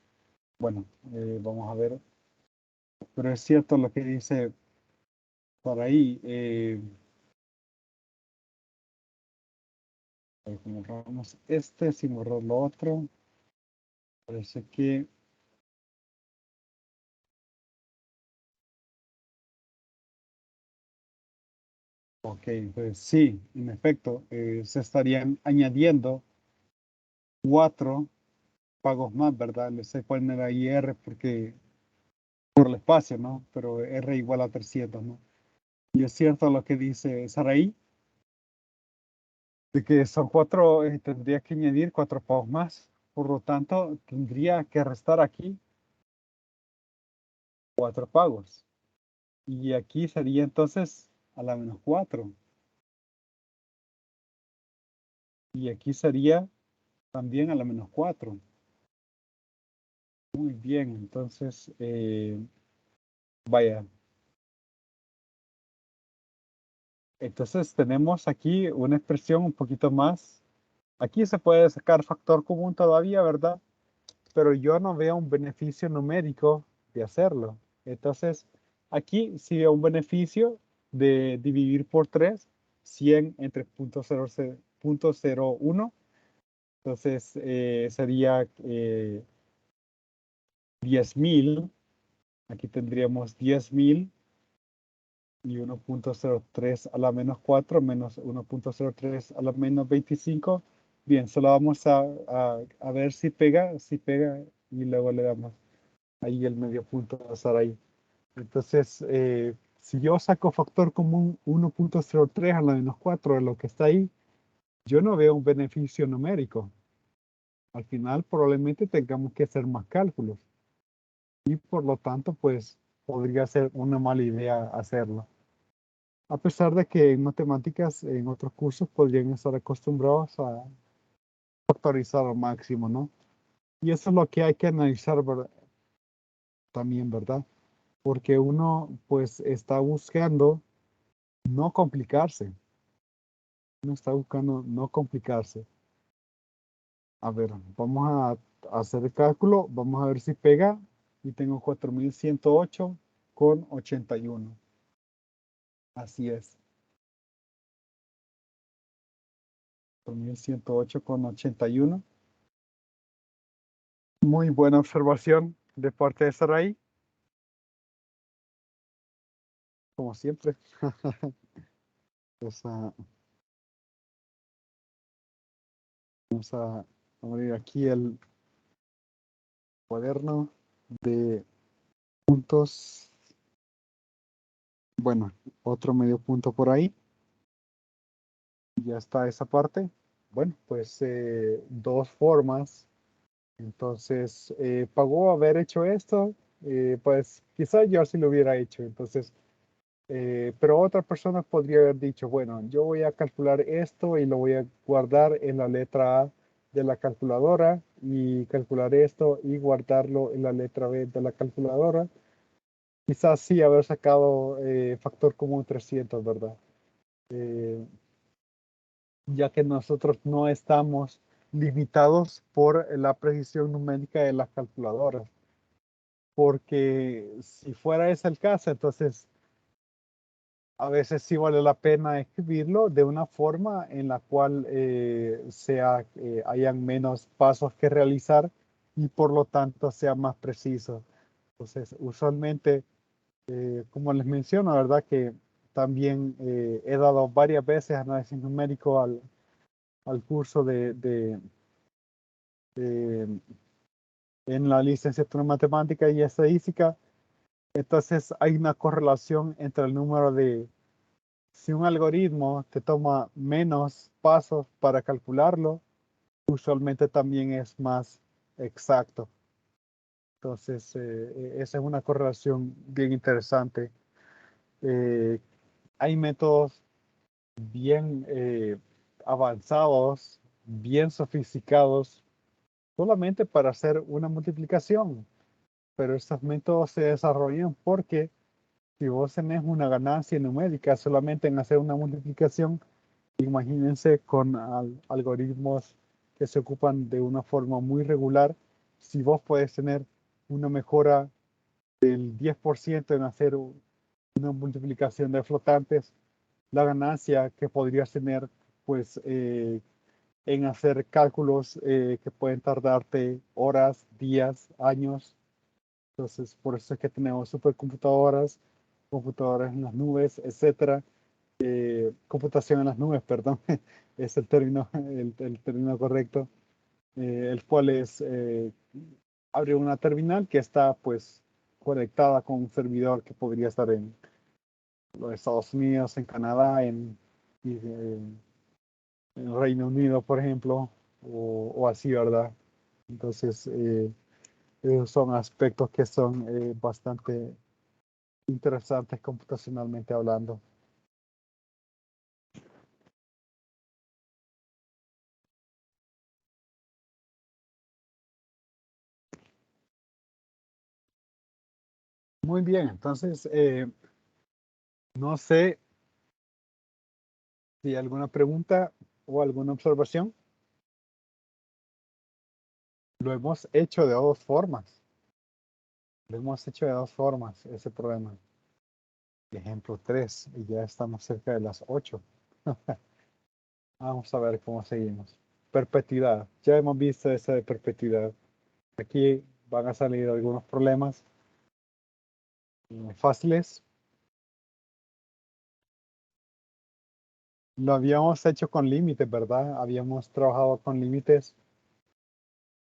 Bueno, vamos a ver. Pero es cierto lo que dice por ahí. Si borramos este, si borro lo otro, parece que, ok, pues sí, en efecto, se estarían añadiendo 4 pagos más, ¿verdad? Le sé poner ahí R porque por el espacio, ¿no? Pero R igual a 300, ¿no? Y es cierto lo que dice Saraí, de que son 4, tendría que añadir 4 pagos más. Por lo tanto, tendría que restar aquí 4 pagos. Y aquí sería entonces a la menos 4. Y aquí sería también a la menos 4. Muy bien, entonces, vaya. Entonces tenemos aquí una expresión un poquito más. Aquí se puede sacar factor común todavía, ¿verdad? Pero yo no veo un beneficio numérico de hacerlo. Entonces, aquí sí veo un beneficio de dividir por 3 100 entre punto cero uno. Entonces, sería 10.000. Aquí tendríamos 10.000 y 1.03 a la menos 4 menos 1.03 a la menos 25. Bien, solo vamos a ver si pega y luego le damos ahí el medio punto va a estar ahí. Entonces, si yo saco factor común 1.03 a la menos 4 de lo que está ahí, yo no veo un beneficio numérico. Al final probablemente tengamos que hacer más cálculos y por lo tanto, pues podría ser una mala idea hacerlo. A pesar de que en matemáticas, en otros cursos, podrían estar acostumbrados a factorizar al máximo, ¿no? Y eso es lo que hay que analizar también, ¿verdad? Porque uno, pues, está buscando no complicarse. Uno está buscando no complicarse. A ver, vamos a hacer el cálculo, vamos a ver si pega. Y tengo 4108,81. Así es, 4108,81. Muy buena observación de parte de Sarai, como siempre. Pues, vamos a abrir aquí el cuaderno de puntos. Bueno, otro medio punto por ahí. Ya está esa parte. Bueno, pues dos formas. Entonces, pagó haber hecho esto. Pues quizás yo sí lo hubiera hecho. Entonces, pero otra persona podría haber dicho, bueno, yo voy a calcular esto y lo voy a guardar en la letra A de la calculadora y calcular esto y guardarlo en la letra B de la calculadora. Quizás sí haber sacado factor común 300, ¿verdad? Eh, ya que nosotros no estamos limitados por la precisión numérica de las calculadoras. Porque si fuera ese el caso, entonces a veces sí vale la pena escribirlo de una forma en la cual hayan menos pasos que realizar y por lo tanto sea más preciso. Entonces, usualmente, como les menciono, ¿verdad? Que también he dado varias veces análisis numérico al curso de- en la licenciatura en matemática y estadística. Entonces, hay una correlación entre el número de si un algoritmo te toma menos pasos para calcularlo, usualmente también es más exacto. Entonces, esa es una correlación bien interesante. Eh, Hay métodos bien avanzados, bien sofisticados, solamente para hacer una multiplicación, pero estos métodos se desarrollan porque si vos tenés una ganancia numérica solamente en hacer una multiplicación, imagínense con algoritmos que se ocupan de una forma muy regular, si vos puedes tener una mejora del 10% en hacer una multiplicación de flotantes, la ganancia que podrías tener pues en hacer cálculos que pueden tardarte horas, días, años. Entonces, por eso es que tenemos supercomputadoras, computadoras en las nubes, etcétera. Computación en las nubes, perdón, es el término correcto, el cual es abrir una terminal que está pues conectada con un servidor que podría estar en los Estados Unidos, en Canadá, en Reino Unido, por ejemplo, o así, ¿verdad? Entonces, esos son aspectos que son bastante interesantes computacionalmente hablando. Muy bien, entonces, no sé si hay alguna pregunta o alguna observación. Lo hemos hecho de dos formas. Lo hemos hecho de dos formas, ese problema. Ejemplo 3 y ya estamos cerca de las 8. Vamos a ver cómo seguimos. Perpetuidad. Ya hemos visto esa de perpetuidad. Aquí van a salir algunos problemas fáciles. Lo habíamos hecho con límites, ¿verdad? Habíamos trabajado con límites,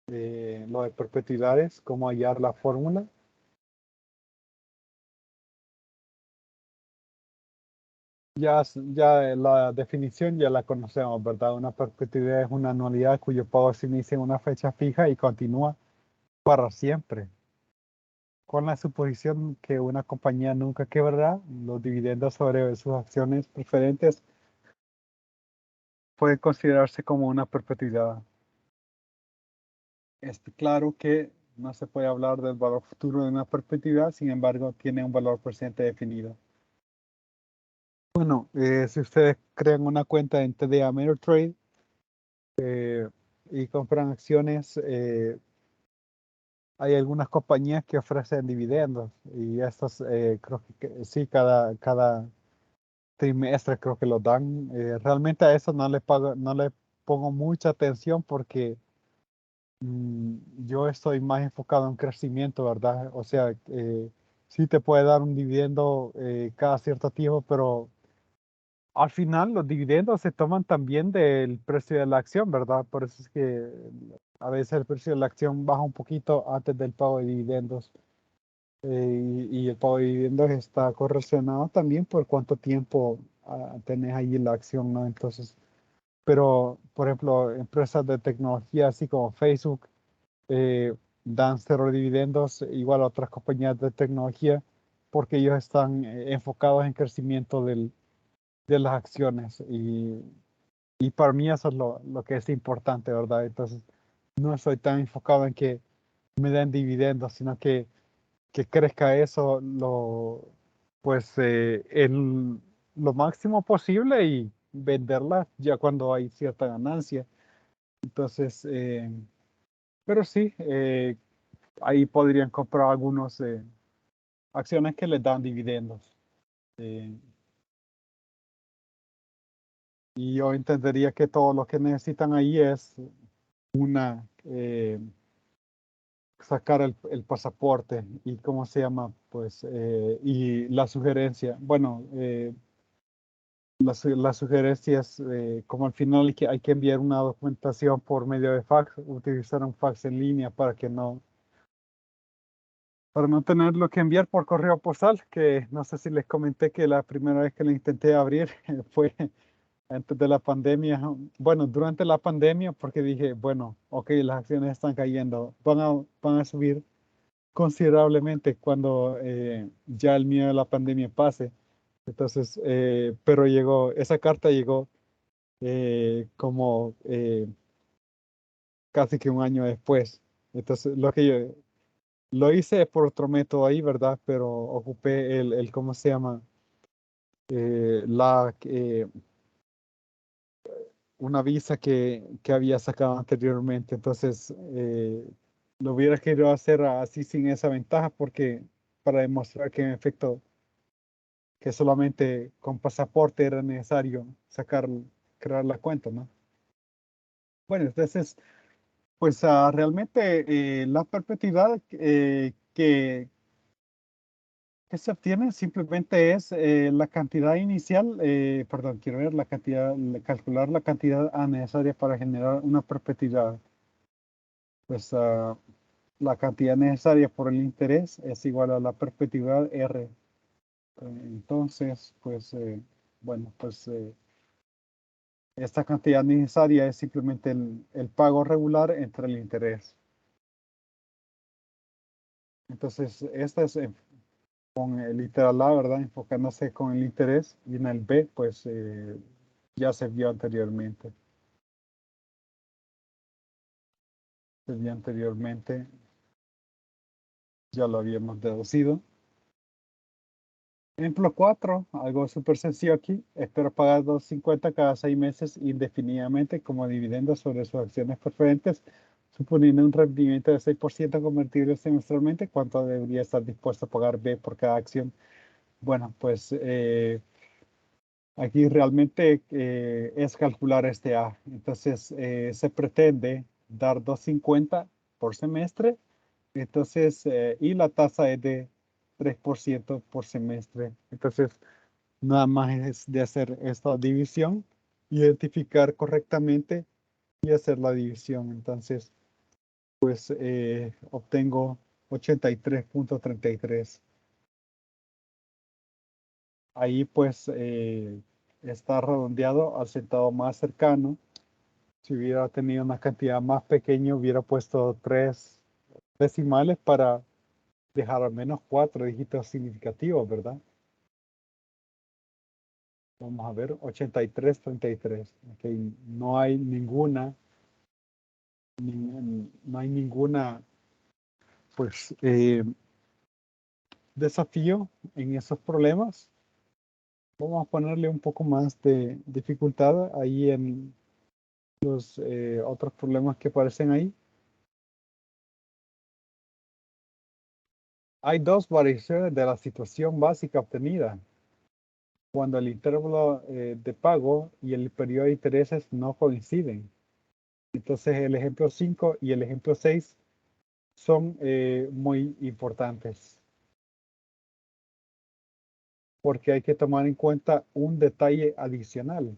lo de perpetuidades, cómo hallar la fórmula. Ya la definición ya la conocemos, ¿verdad? Una perpetuidad es una anualidad cuyo pago se inicia en una fecha fija y continúa para siempre. Con la suposición que una compañía nunca quebrará, los dividendos sobre sus acciones preferentes pueden considerarse como una perpetuidad. Es claro que no se puede hablar del valor futuro de una perpetuidad, sin embargo, tiene un valor presente definido. Bueno, si ustedes crean una cuenta en TD Ameritrade, y compran acciones. Hay algunas compañías que ofrecen dividendos y estos creo que sí, cada trimestre creo que lo dan. Realmente a eso no le pongo mucha atención porque yo estoy más enfocado en crecimiento, ¿verdad? O sea, sí te puede dar un dividendo cada cierto tiempo, pero al final los dividendos se toman también del precio de la acción, ¿verdad? Por eso es que a veces el precio de la acción baja un poquito antes del pago de dividendos. Y el pago de dividendos está correlacionado también por cuánto tiempo tenés ahí la acción, ¿no? Entonces, pero, por ejemplo, empresas de tecnología así como Facebook eh, dan cero dividendos, igual a otras compañías de tecnología, porque ellos están enfocados en crecimiento de las acciones. Y para mí eso es lo que es importante, ¿verdad? Entonces, no estoy tan enfocado en que me den dividendos, sino que crezca eso pues lo máximo posible y venderla ya cuando hay cierta ganancia. Entonces, pero sí, ahí podrían comprar algunos acciones que les dan dividendos. Eh, y yo entendería que todo lo que necesitan ahí es una, sacar el pasaporte y cómo se llama, pues, y la sugerencia. Bueno, las sugerencias, como al final hay que enviar una documentación por medio de fax, utilizar un fax en línea para no tenerlo que enviar por correo postal, que no sé si les comenté que la primera vez que lo intenté abrir fue antes de la pandemia, bueno, durante la pandemia, porque dije, bueno, ok, las acciones están cayendo, van a subir considerablemente cuando ya el miedo de la pandemia pase. Entonces, pero esa carta llegó como casi que un año después. Entonces, lo hice por otro método ahí, ¿verdad? Pero ocupé ¿cómo se llama? Una visa que había sacado anteriormente. Entonces, lo hubiera querido hacer así sin esa ventaja porque para demostrar que en efecto que solamente con pasaporte era necesario crear la cuenta, ¿no? Bueno, entonces, pues realmente la perpetuidad que se obtiene simplemente es la cantidad inicial, perdón, quiero ver la cantidad, calcular la cantidad necesaria para generar una perpetuidad. Pues la cantidad necesaria por el interés es igual a la perpetuidad R. Entonces, pues, bueno, pues esta cantidad necesaria es simplemente el pago regular entre el interés. Entonces, esta es con el literal A, ¿verdad? Enfocándose con el interés y en el B, pues ya se vio anteriormente. Se vio anteriormente, ya lo habíamos deducido. Ejemplo 4, algo súper sencillo aquí. Espero pagar 2.50 cada 6 meses indefinidamente como dividendo sobre sus acciones preferentes, suponiendo un rendimiento de 6% convertible semestralmente. ¿Cuánto debería estar dispuesto a pagar B por cada acción? Bueno, pues aquí realmente es calcular este A. Entonces, se pretende dar 2.50 por semestre. Entonces, y la tasa es de 3% por semestre. Entonces, nada más es de hacer esta división, identificar correctamente y hacer la división. Entonces, pues obtengo 83.33. Ahí pues está redondeado al centavo más cercano. Si hubiera tenido una cantidad más pequeña, hubiera puesto 3 decimales para dejar al menos 4 dígitos significativos, ¿verdad? Vamos a ver, 83.33. Ok, no hay no hay ninguna, pues, desafío en esos problemas. Vamos a ponerle un poco más de dificultad ahí los otros problemas que aparecen ahí. Hay dos variaciones de la situación básica obtenida cuando el intervalo de pago y el periodo de intereses no coinciden. Entonces el ejemplo 5 y el ejemplo 6 son muy importantes porque hay que tomar en cuenta un detalle adicional.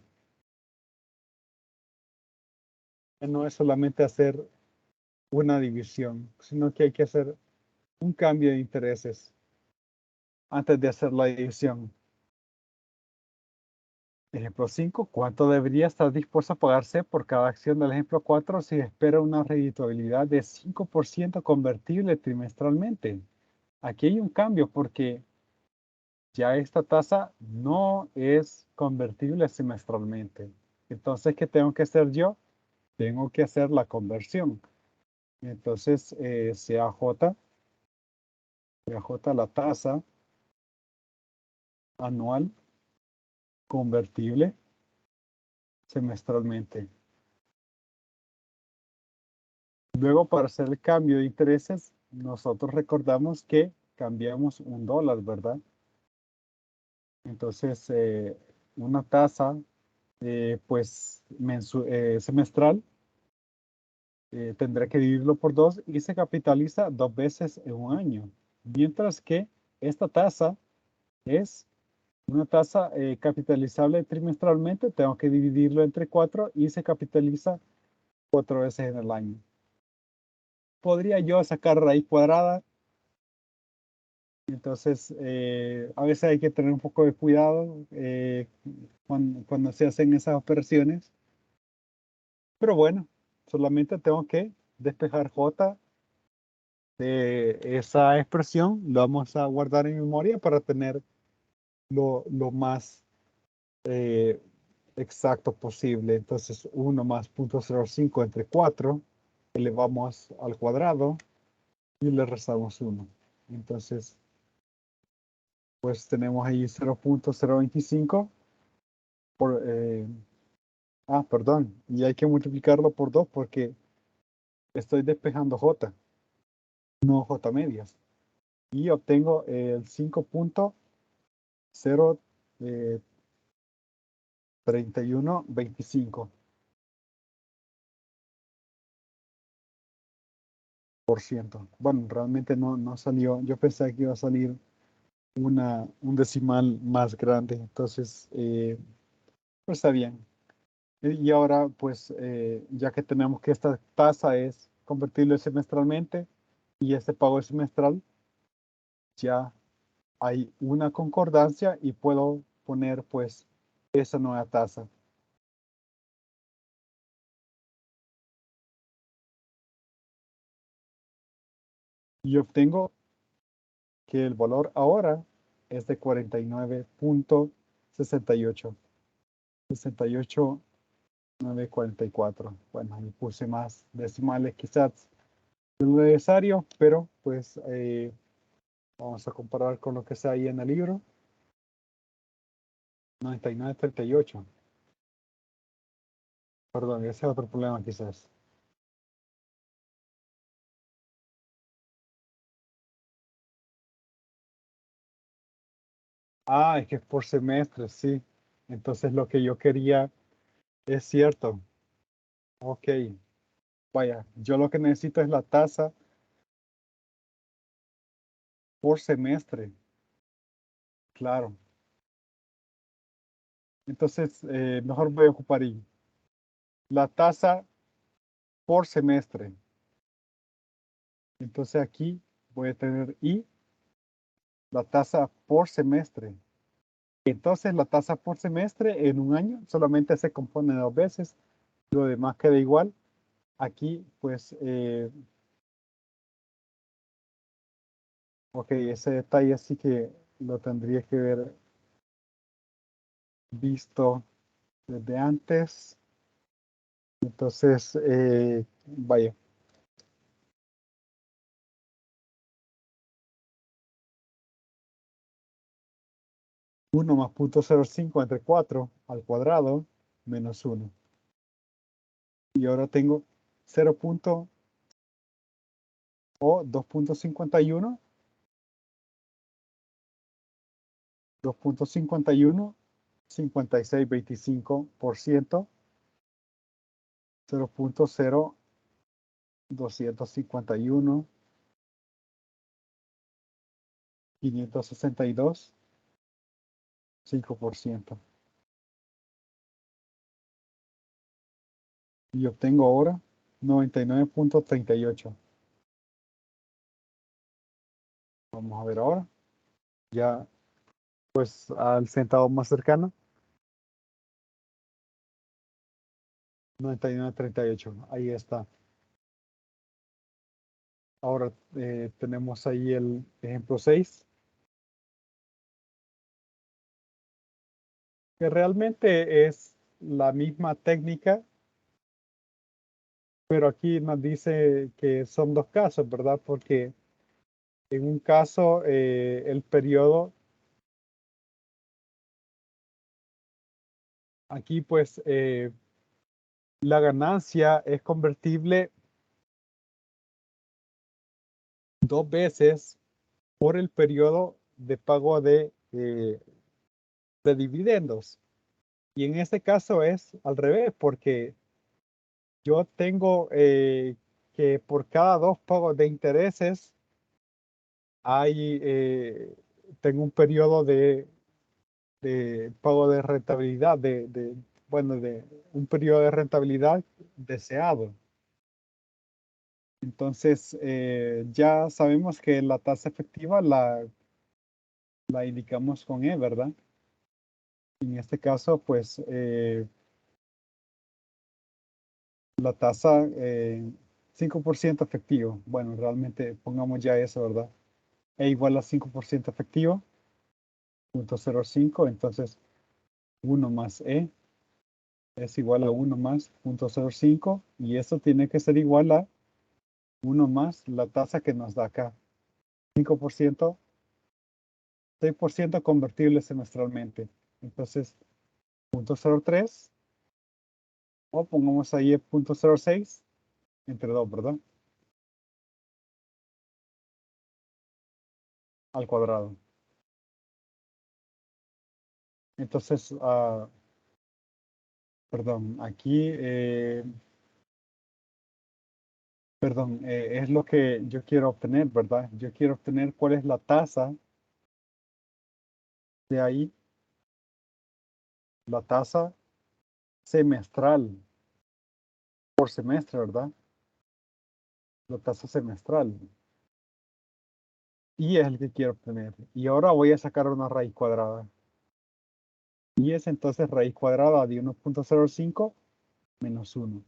Que no es solamente hacer una división, sino que hay que hacer un cambio de intereses antes de hacer la división. Ejemplo 5. ¿Cuánto debería estar dispuesto a pagar C por cada acción del ejemplo 4 si espera una redituabilidad de 5% convertible trimestralmente? Aquí hay un cambio porque ya esta tasa no es convertible semestralmente. Entonces, ¿qué tengo que hacer yo? Tengo que hacer la conversión. Entonces, CAJ, la tasa anual convertible semestralmente. Luego, para hacer el cambio de intereses, nosotros recordamos que cambiamos $1, ¿verdad? Entonces, una tasa, pues, semestral, tendrá que dividirlo por 2 y se capitaliza 2 veces en un año. Mientras que esta tasa es una tasa capitalizable trimestralmente, tengo que dividirlo entre 4 y se capitaliza 4 veces en el año. Podría yo sacar raíz cuadrada. Entonces, a veces hay que tener un poco de cuidado cuando se hacen esas operaciones. Pero bueno, solamente tengo que despejar J de esa expresión. Lo vamos a guardar en memoria para tener lo más eh, exacto posible. Entonces, 1 más 0.05 entre 4, elevamos al cuadrado y le restamos 1. Entonces, pues tenemos ahí 0.025 por, perdón, y hay que multiplicarlo por 2 porque estoy despejando J, no J medias. Y obtengo el 5.03125%. Bueno, realmente no salió. Yo pensé que iba a salir un decimal más grande. Entonces, pues está bien. Y ahora, pues, ya que tenemos que esta tasa es convertible semestralmente y este pago es semestral, ya hay una concordancia y puedo poner, pues, esa nueva tasa. Y obtengo que el valor ahora es de 49.68. 68.944. Bueno, ahí puse más decimales quizás de lo necesario, pero pues vamos a comparar con lo que está ahí en el libro. 99.38. Perdón, ese es otro problema quizás. Es que es por semestre, sí. Entonces lo que yo quería es cierto. Ok, vaya, yo lo que necesito es la tasa por semestre. Claro. Entonces, mejor voy a ocupar I. La tasa por semestre. Entonces aquí voy a tener I, la tasa por semestre. Entonces la tasa por semestre en un año solamente se compone de 2 veces. Lo demás queda igual. Aquí, pues, ok, ese detalle sí que lo tendría que haber visto desde antes. Entonces, vaya. 1 más 0.05 entre 4 al cuadrado menos 1. y ahora tengo 0. O 2.51, 2.51, 56.25%, 0.0251, 562, 5%. Y obtengo ahora 99.38. Vamos a ver ahora. Ya, pues al centavo más cercano, 99.38. Ahí está. Ahora tenemos ahí el ejemplo 6, que realmente es la misma técnica, pero aquí nos dice que son dos casos, ¿verdad? Porque en un caso el periodo, aquí pues la ganancia es convertible 2 veces por el periodo de pago de dividendos. Y en este caso es al revés, porque yo tengo que por cada 2 pagos de intereses hay, tengo un periodo de pago de rentabilidad, bueno, de un periodo de rentabilidad deseado. Entonces, ya sabemos que la tasa efectiva la indicamos con E, ¿verdad? En este caso, pues, la tasa 5% efectivo. Bueno, realmente pongamos ya eso, ¿verdad? E igual a 5% efectivo, 0.05. Entonces, 1 más E es igual a 1 más 0.05. Y eso tiene que ser igual a 1 más la tasa que nos da acá. 5%, 6% convertible semestralmente. Entonces, 0.03, o pongamos ahí el 0.06 entre 2, ¿verdad? Al cuadrado. Entonces, perdón, aquí, perdón, es lo que yo quiero obtener, ¿verdad? Yo quiero obtener cuál es la tasa de ahí, la tasa semestral, por semestre, ¿verdad? La tasa semestral. Y es el que quiero obtener. Y ahora voy a sacar una raíz cuadrada. Y es entonces raíz cuadrada de 1.05 menos 1.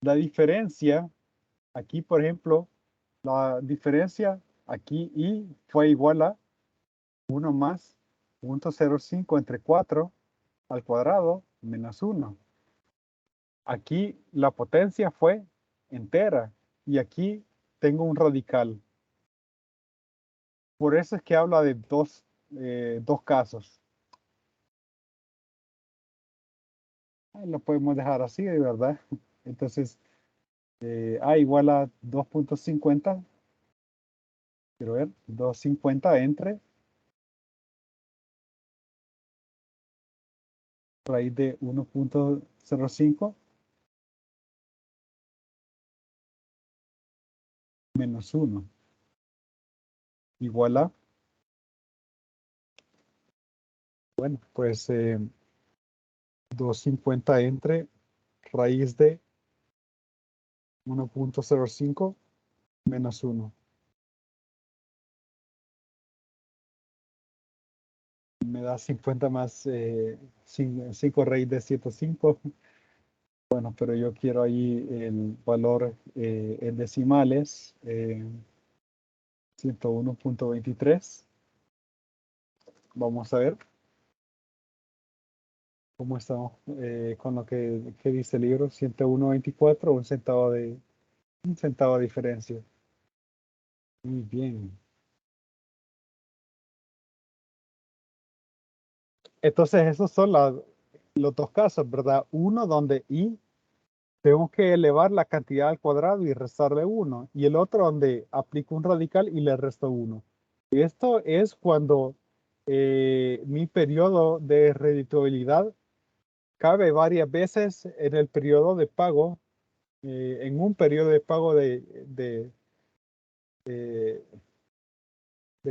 La diferencia, aquí por ejemplo, la diferencia aquí y fue igual a 1 más 0.05 entre 4 al cuadrado menos 1. Aquí la potencia fue entera y aquí tengo un radical. Por eso es que habla de dos casos. Lo podemos dejar así, de verdad. Entonces, A igual a 2.50. Quiero ver, 250 entre raíz de 1.05 menos 1 igual a, bueno, pues 250 entre raíz de 1.05 menos 1. Me da 50 más 5 raíz de 105. Bueno, pero yo quiero ahí el valor en decimales, 101.23. Vamos a ver cómo estamos con lo que dice el libro, 101.24, un centavo de diferencia. Muy bien. Entonces, esos son los dos casos, ¿verdad? Uno donde I tengo que elevar la cantidad al cuadrado y restarle 1. Y el otro donde aplico un radical y le resto 1. Esto es cuando mi periodo de redituabilidad cabe varias veces en el periodo de pago, en un periodo de pago de,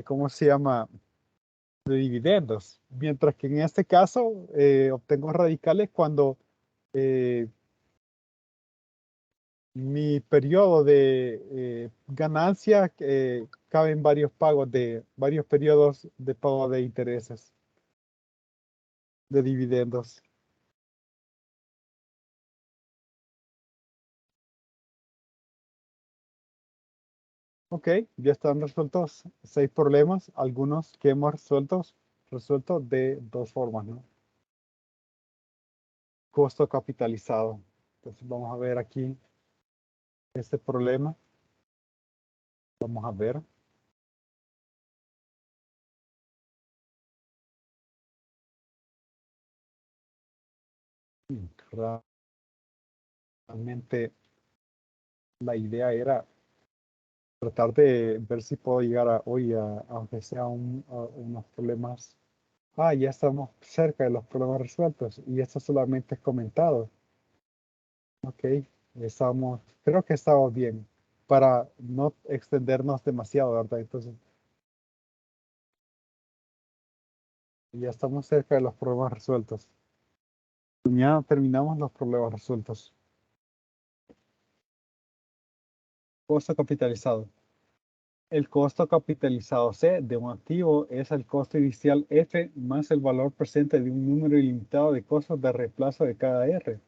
¿cómo se llama? De dividendos. Mientras que en este caso obtengo radicales cuando eh, mi periodo de ganancia cabe en varios pagos de varios periodos de pago de intereses, de dividendos. Ok, ya están resueltos 6 problemas, algunos que hemos resuelto de 2 formas, ¿no? Costo capitalizado. Entonces vamos a ver aquí este problema. Vamos a ver. Realmente la idea era tratar de ver si puedo llegar hoy aunque sea unos problemas. Ya estamos cerca de los problemas resueltos y esto solamente es comentado. Ok, creo que estamos bien para no extendernos demasiado, ¿verdad? Entonces, ya estamos cerca de los problemas resueltos. Ya terminamos los problemas resueltos. Costo capitalizado. El costo capitalizado C de un activo es el costo inicial F más el valor presente de un número ilimitado de costos de reemplazo de cada R.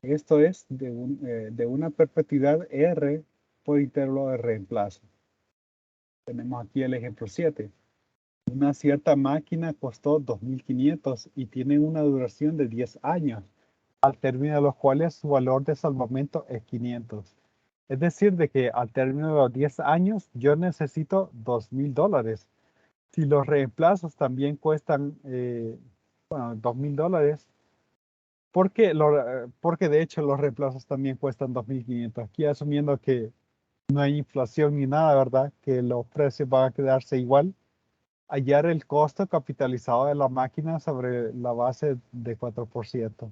Esto es de una perpetuidad R por intervalo de reemplazo. Tenemos aquí el ejemplo 7. Una cierta máquina costó 2.500 y tiene una duración de 10 años, al término de los cuales su valor de salvamento es 500. Es decir, de que al término de los 10 años yo necesito $2.000. Si los reemplazos también cuestan, bueno, $2.000, porque de hecho los reemplazos también cuestan 2.500. Aquí asumiendo que no hay inflación ni nada, ¿verdad? Que los precios van a quedarse igual. Hallar el costo capitalizado de la máquina sobre la base de 4%.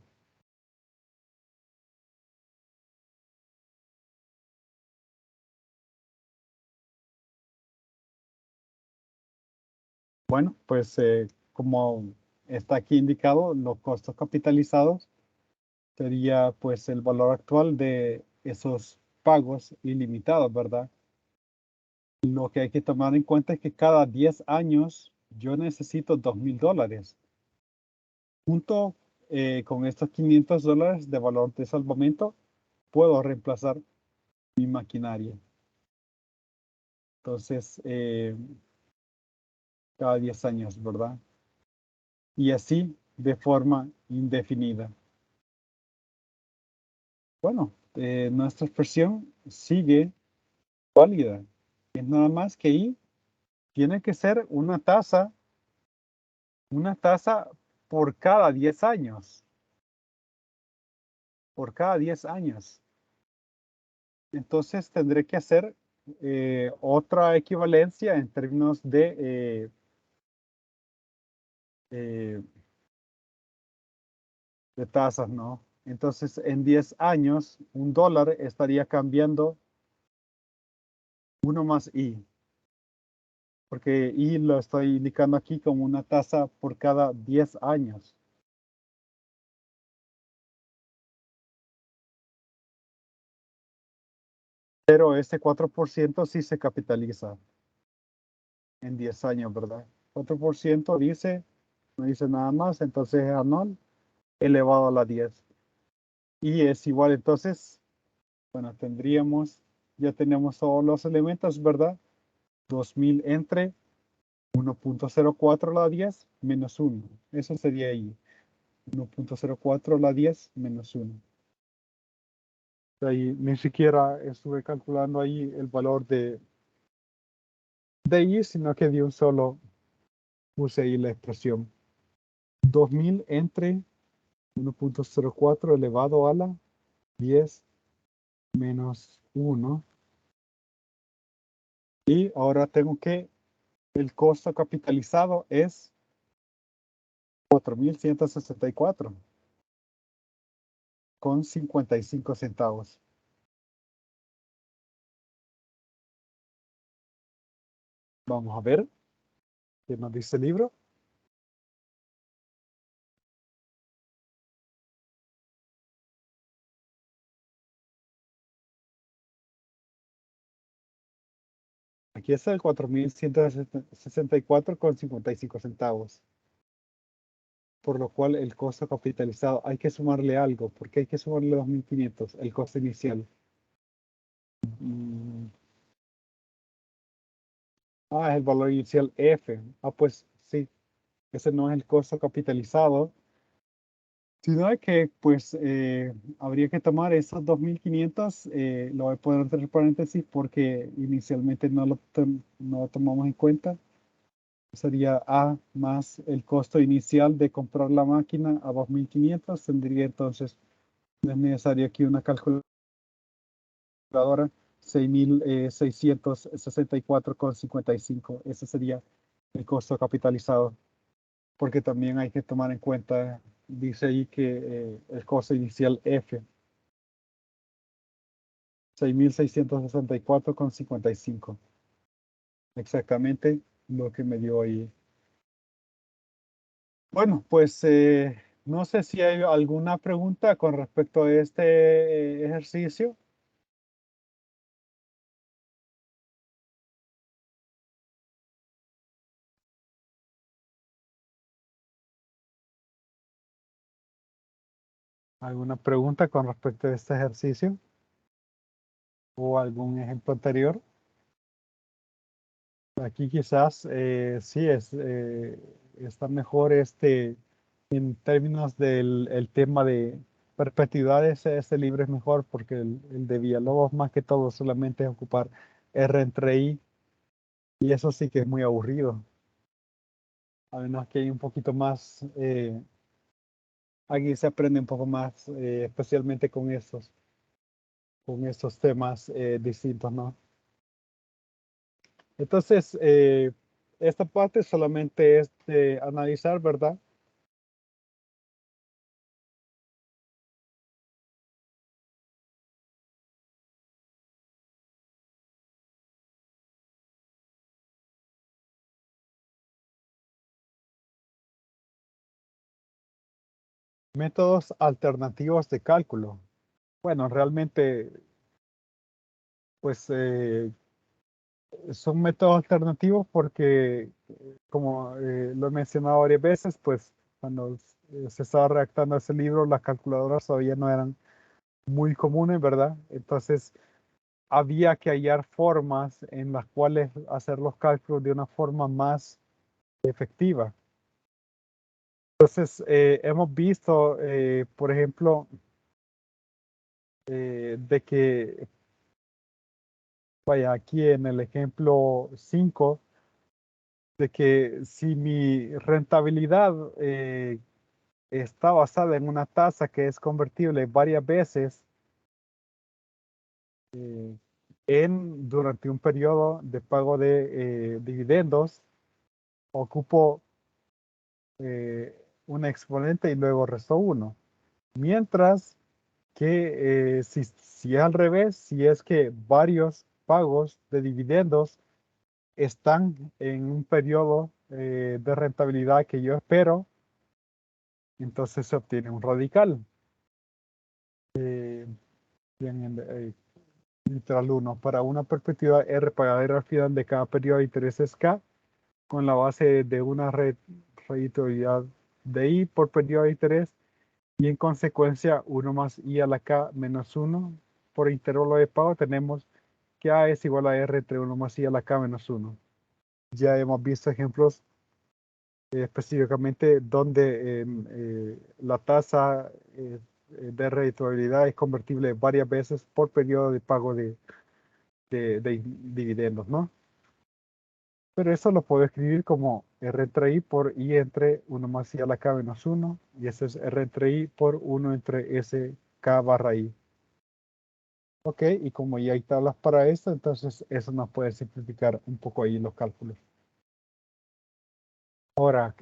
Bueno, pues como está aquí indicado, los costos capitalizados sería pues el valor actual de esos pagos ilimitados, ¿verdad? Lo que hay que tomar en cuenta es que cada 10 años yo necesito $2.000. Junto con estos $500 de valor de salvamento, puedo reemplazar mi maquinaria. Entonces, cada 10 años, ¿verdad? Y así de forma indefinida. Bueno, nuestra expresión sigue válida. Es nada más que I tiene que ser una tasa por cada 10 años. Por cada 10 años. Entonces tendré que hacer otra equivalencia en términos eh, de tasas, ¿no? Entonces en 10 años, $1 estaría cambiando 1 más I. Porque I lo estoy indicando aquí como una tasa por cada 10 años. Pero ese 4% sí se capitaliza en 10 años, ¿verdad? 4% dice, no dice nada más, entonces es anual elevado a la 10. Y es igual, entonces, bueno, ya tenemos todos los elementos, ¿verdad? 2.000 entre 1.04 a la 10 menos 1. Eso sería ahí. 1.04 a la 10 menos 1. Ahí ni siquiera estuve calculando ahí el valor de y, sino que de un solo puse ahí la expresión. 2.000 entre 1.04 elevado a la 10 menos 1. Y ahora tengo que el costo capitalizado es 4.164 con 55 centavos. Vamos a ver qué nos dice el libro. Aquí está el 4.164 con 55 centavos. Por lo cual el costo capitalizado hay que sumarle algo. ¿Porque hay que sumarle 2.500? El costo inicial. Mm, es el valor inicial F. Pues sí, ese no es el costo capitalizado, sino que pues habría que tomar esos 2.500, lo voy a poner entre paréntesis porque inicialmente no lo tomamos en cuenta. Sería A más el costo inicial de comprar la máquina a 2.500. Tendría entonces, no es necesario aquí una calculadora, 6.664,55. Ese sería el costo capitalizado, porque también hay que tomar en cuenta, dice ahí que el costo inicial F, 6.664,55. Exactamente lo que me dio ahí. Bueno, pues no sé si hay alguna pregunta con respecto a este ejercicio. ¿Alguna pregunta con respecto a este ejercicio o algún ejemplo anterior? Aquí quizás sí está mejor en términos del el tema de perpetuidades. Este libro es mejor porque el de Villalobos más que todo solamente es ocupar R entre I, y eso sí que es muy aburrido. A menos que hay un poquito más, aquí se aprende un poco más, especialmente con estos temas distintos, ¿no? Entonces, esta parte solamente es de analizar, ¿verdad? Métodos alternativos de cálculo. Bueno, realmente, pues son métodos alternativos porque, como lo he mencionado varias veces, pues cuando se estaba redactando ese libro, las calculadoras todavía no eran muy comunes, ¿verdad? Entonces, había que hallar formas en las cuales hacer los cálculos de una forma más efectiva. Entonces, hemos visto, por ejemplo, de que, vaya, aquí en el ejemplo 5, de que si mi rentabilidad está basada en una tasa que es convertible varias veces eh, durante un periodo de pago de dividendos, ocupo un exponente y luego resto 1. Mientras que si es al revés, si es que varios pagos de dividendos están en un periodo de rentabilidad que yo espero, entonces se obtiene un radical. Bien, literal 1. Para una perspectiva R pagadera al final de cada periodo de interés es K, con la base de una redituabilidad de I por periodo de interés, y en consecuencia 1 más I a la K menos 1 por intervalo de pago. Tenemos que A es igual a R entre 1 más I a la K menos 1. Ya hemos visto ejemplos específicamente donde la tasa de redituabilidad es convertible varias veces por periodo de pago de dividendos, ¿no? Pero eso lo puedo escribir como R entre I por I entre 1 más I a la K menos 1, y eso es R entre I por 1 entre S K barra I. Ok, y como ya hay tablas para esto, entonces eso nos puede simplificar un poco ahí los cálculos. Ahora,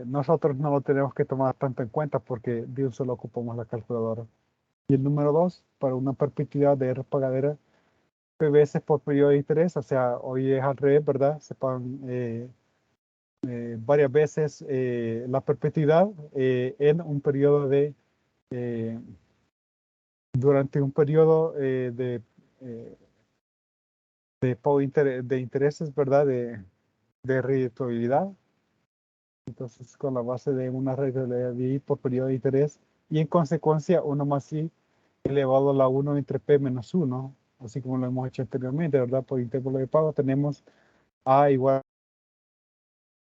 nosotros no lo tenemos que tomar tanto en cuenta porque de un solo ocupamos la calculadora. Y el número 2, para una perpetuidad de R pagadera, P veces por periodo de interés, o sea, hoy es al revés, ¿verdad? Se pagan varias veces la perpetuidad en un periodo eh, durante un periodo eh, de pago de intereses, ¿verdad? De redituabilidad. Entonces, con la base de una regla de I por periodo de interés y en consecuencia 1 más I elevado a la 1 entre P menos 1, así como lo hemos hecho anteriormente, ¿verdad? Por intervalo de pago tenemos A igual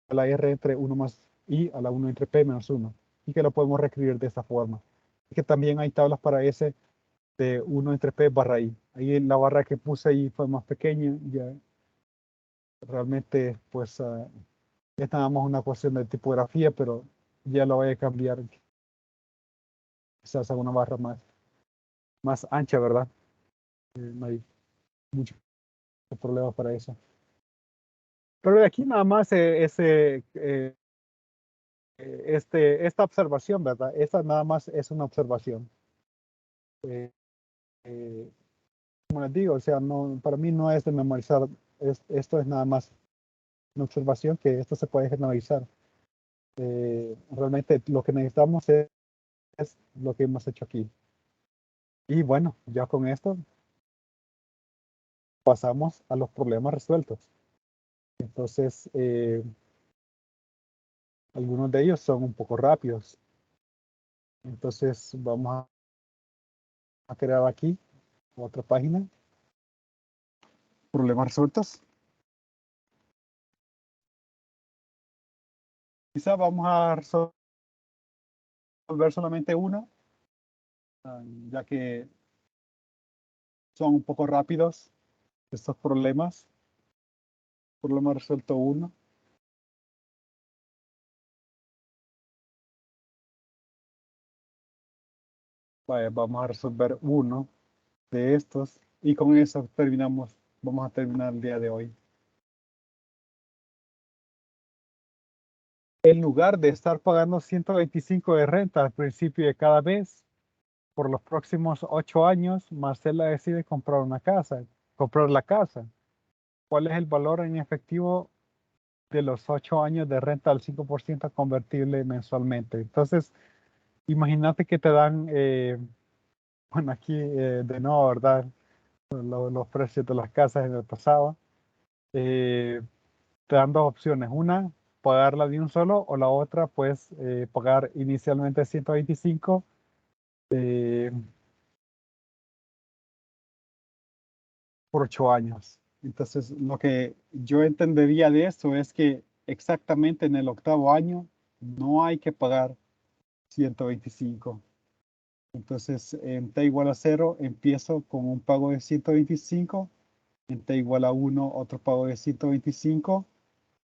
a la R entre 1 más I a la 1 entre P menos 1 y que lo podemos reescribir de esta forma. Y que también hay tablas para S de 1 entre P barra I. Ahí la barra que puse ahí fue más pequeña, ya realmente pues es nada más una cuestión de tipografía, pero ya lo voy a cambiar quizás a una barra más ancha, ¿verdad? No hay mucho problema para eso. Pero de aquí nada más esta observación, ¿verdad? Esta nada más es una observación. Eh, eh, Como les digo, o sea, no, para mí no es de memorizar, esto es nada más una observación que esto se puede generalizar. Realmente lo que necesitamos es lo que hemos hecho aquí. Y bueno, ya con esto pasamos a los problemas resueltos. Entonces, algunos de ellos son un poco rápidos. Entonces, vamos a crear aquí otra página. Problemas resueltos. Quizá vamos a resolver solamente uno, ya que son un poco rápidos estos problemas. Problema resuelto uno. Vaya, vamos a resolver uno de estos y con eso terminamos. Vamos a terminar el día de hoy. En lugar de estar pagando 125 de renta al principio de cada mes, por los próximos 8 años, Marcela decide comprar la casa. ¿Cuál es el valor en efectivo de los 8 años de renta al 5% convertible mensualmente? Entonces, imagínate que te dan, bueno, aquí de nuevo, ¿verdad? Los precios de las casas en el pasado. Eh, Te dan dos opciones. Una, pagarla de un solo, o la otra, pues, pagar inicialmente 125 eh, por 8 años. Entonces, lo que yo entendería de esto es que exactamente en el octavo año no hay que pagar 125. Entonces, en t igual a 0, empiezo con un pago de 125. En t igual a 1, otro pago de 125.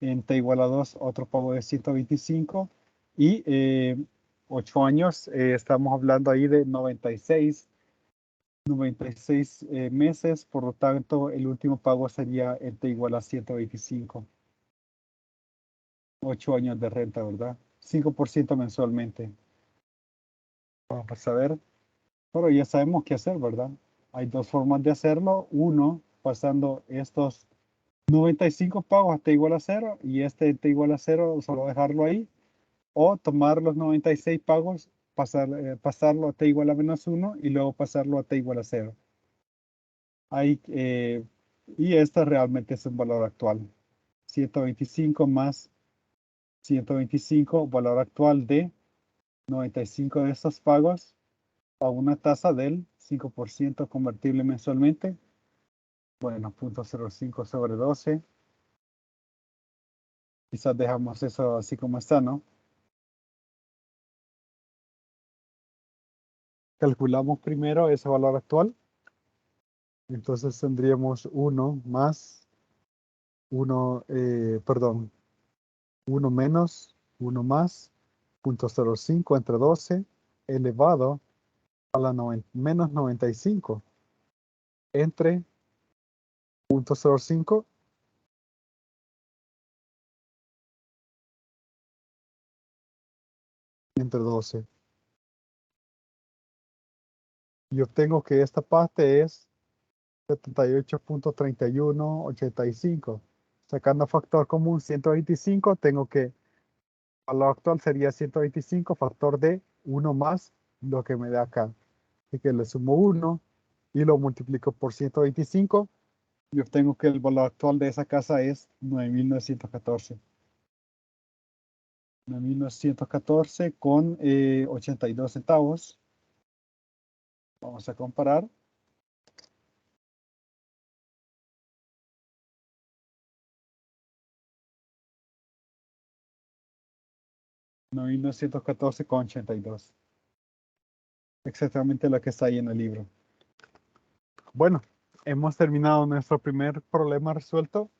En t igual a 2, otro pago de 125. Y 8 años, estamos hablando ahí de 96 meses, por lo tanto, el último pago sería en t igual a 125. 8 años de renta, ¿verdad? 5% mensualmente. Vamos a ver. Pero ya sabemos qué hacer, ¿verdad? Hay dos formas de hacerlo. Uno, pasando estos 95 pagos a t igual a 0 y este t igual a 0, solo dejarlo ahí. O tomar los 96 pagos, pasarlo a t igual a menos 1 y luego pasarlo a t igual a 0. Hay, y esto realmente es un valor actual. 125 más 125, valor actual de 95 de estos pagos a una tasa del 5% convertible mensualmente. Bueno, 0.05 sobre 12. Quizás dejamos eso así como está, ¿no? Calculamos primero ese valor actual. Entonces tendríamos 1 más 1, perdón, 1 menos 1 más 0.05 entre 12 elevado a la menos 95. entre 0.05 entre 12. Y obtengo que esta parte es 78.3185. Sacando factor común 125, tengo que valor actual sería 125 factor de 1 más lo que me da acá. Así que le sumo 1 y lo multiplico por 125 y obtengo que el valor actual de esa casa es 9.914. 9.914 con 82 centavos. Vamos a comparar. con 82. Exactamente lo que está ahí en el libro. Bueno, hemos terminado nuestro primer problema resuelto.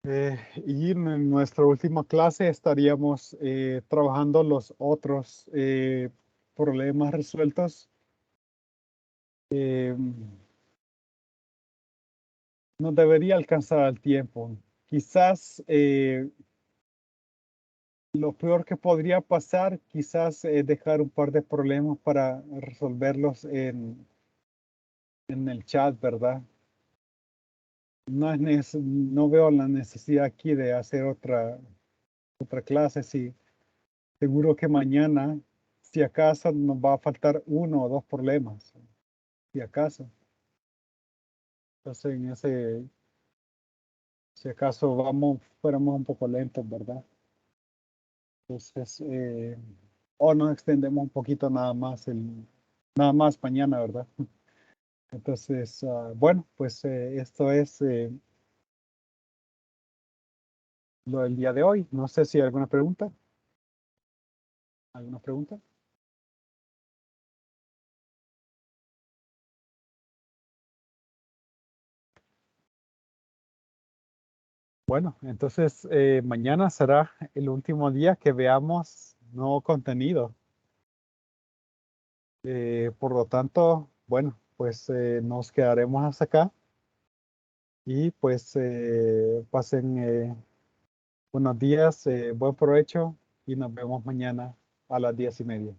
Y en nuestra última clase estaríamos trabajando los otros problemas resueltos. Eh, no debería alcanzar el tiempo. Quizás lo peor que podría pasar, quizás dejar un par de problemas para resolverlos en el chat, ¿verdad? No veo la necesidad aquí de hacer otra clase. Sí, seguro que mañana, si acaso, nos va a faltar uno o dos problemas, si acaso. Entonces, si acaso fuéramos un poco lentos, ¿verdad? Entonces, o nos extendemos un poquito nada más mañana, ¿verdad? Entonces, bueno, pues esto es lo del día de hoy. No sé si hay alguna pregunta. ¿Alguna pregunta? Bueno, entonces mañana será el último día que veamos nuevo contenido. Por lo tanto, bueno, pues nos quedaremos hasta acá y pues pasen buenos días, buen provecho y nos vemos mañana a las 10:30.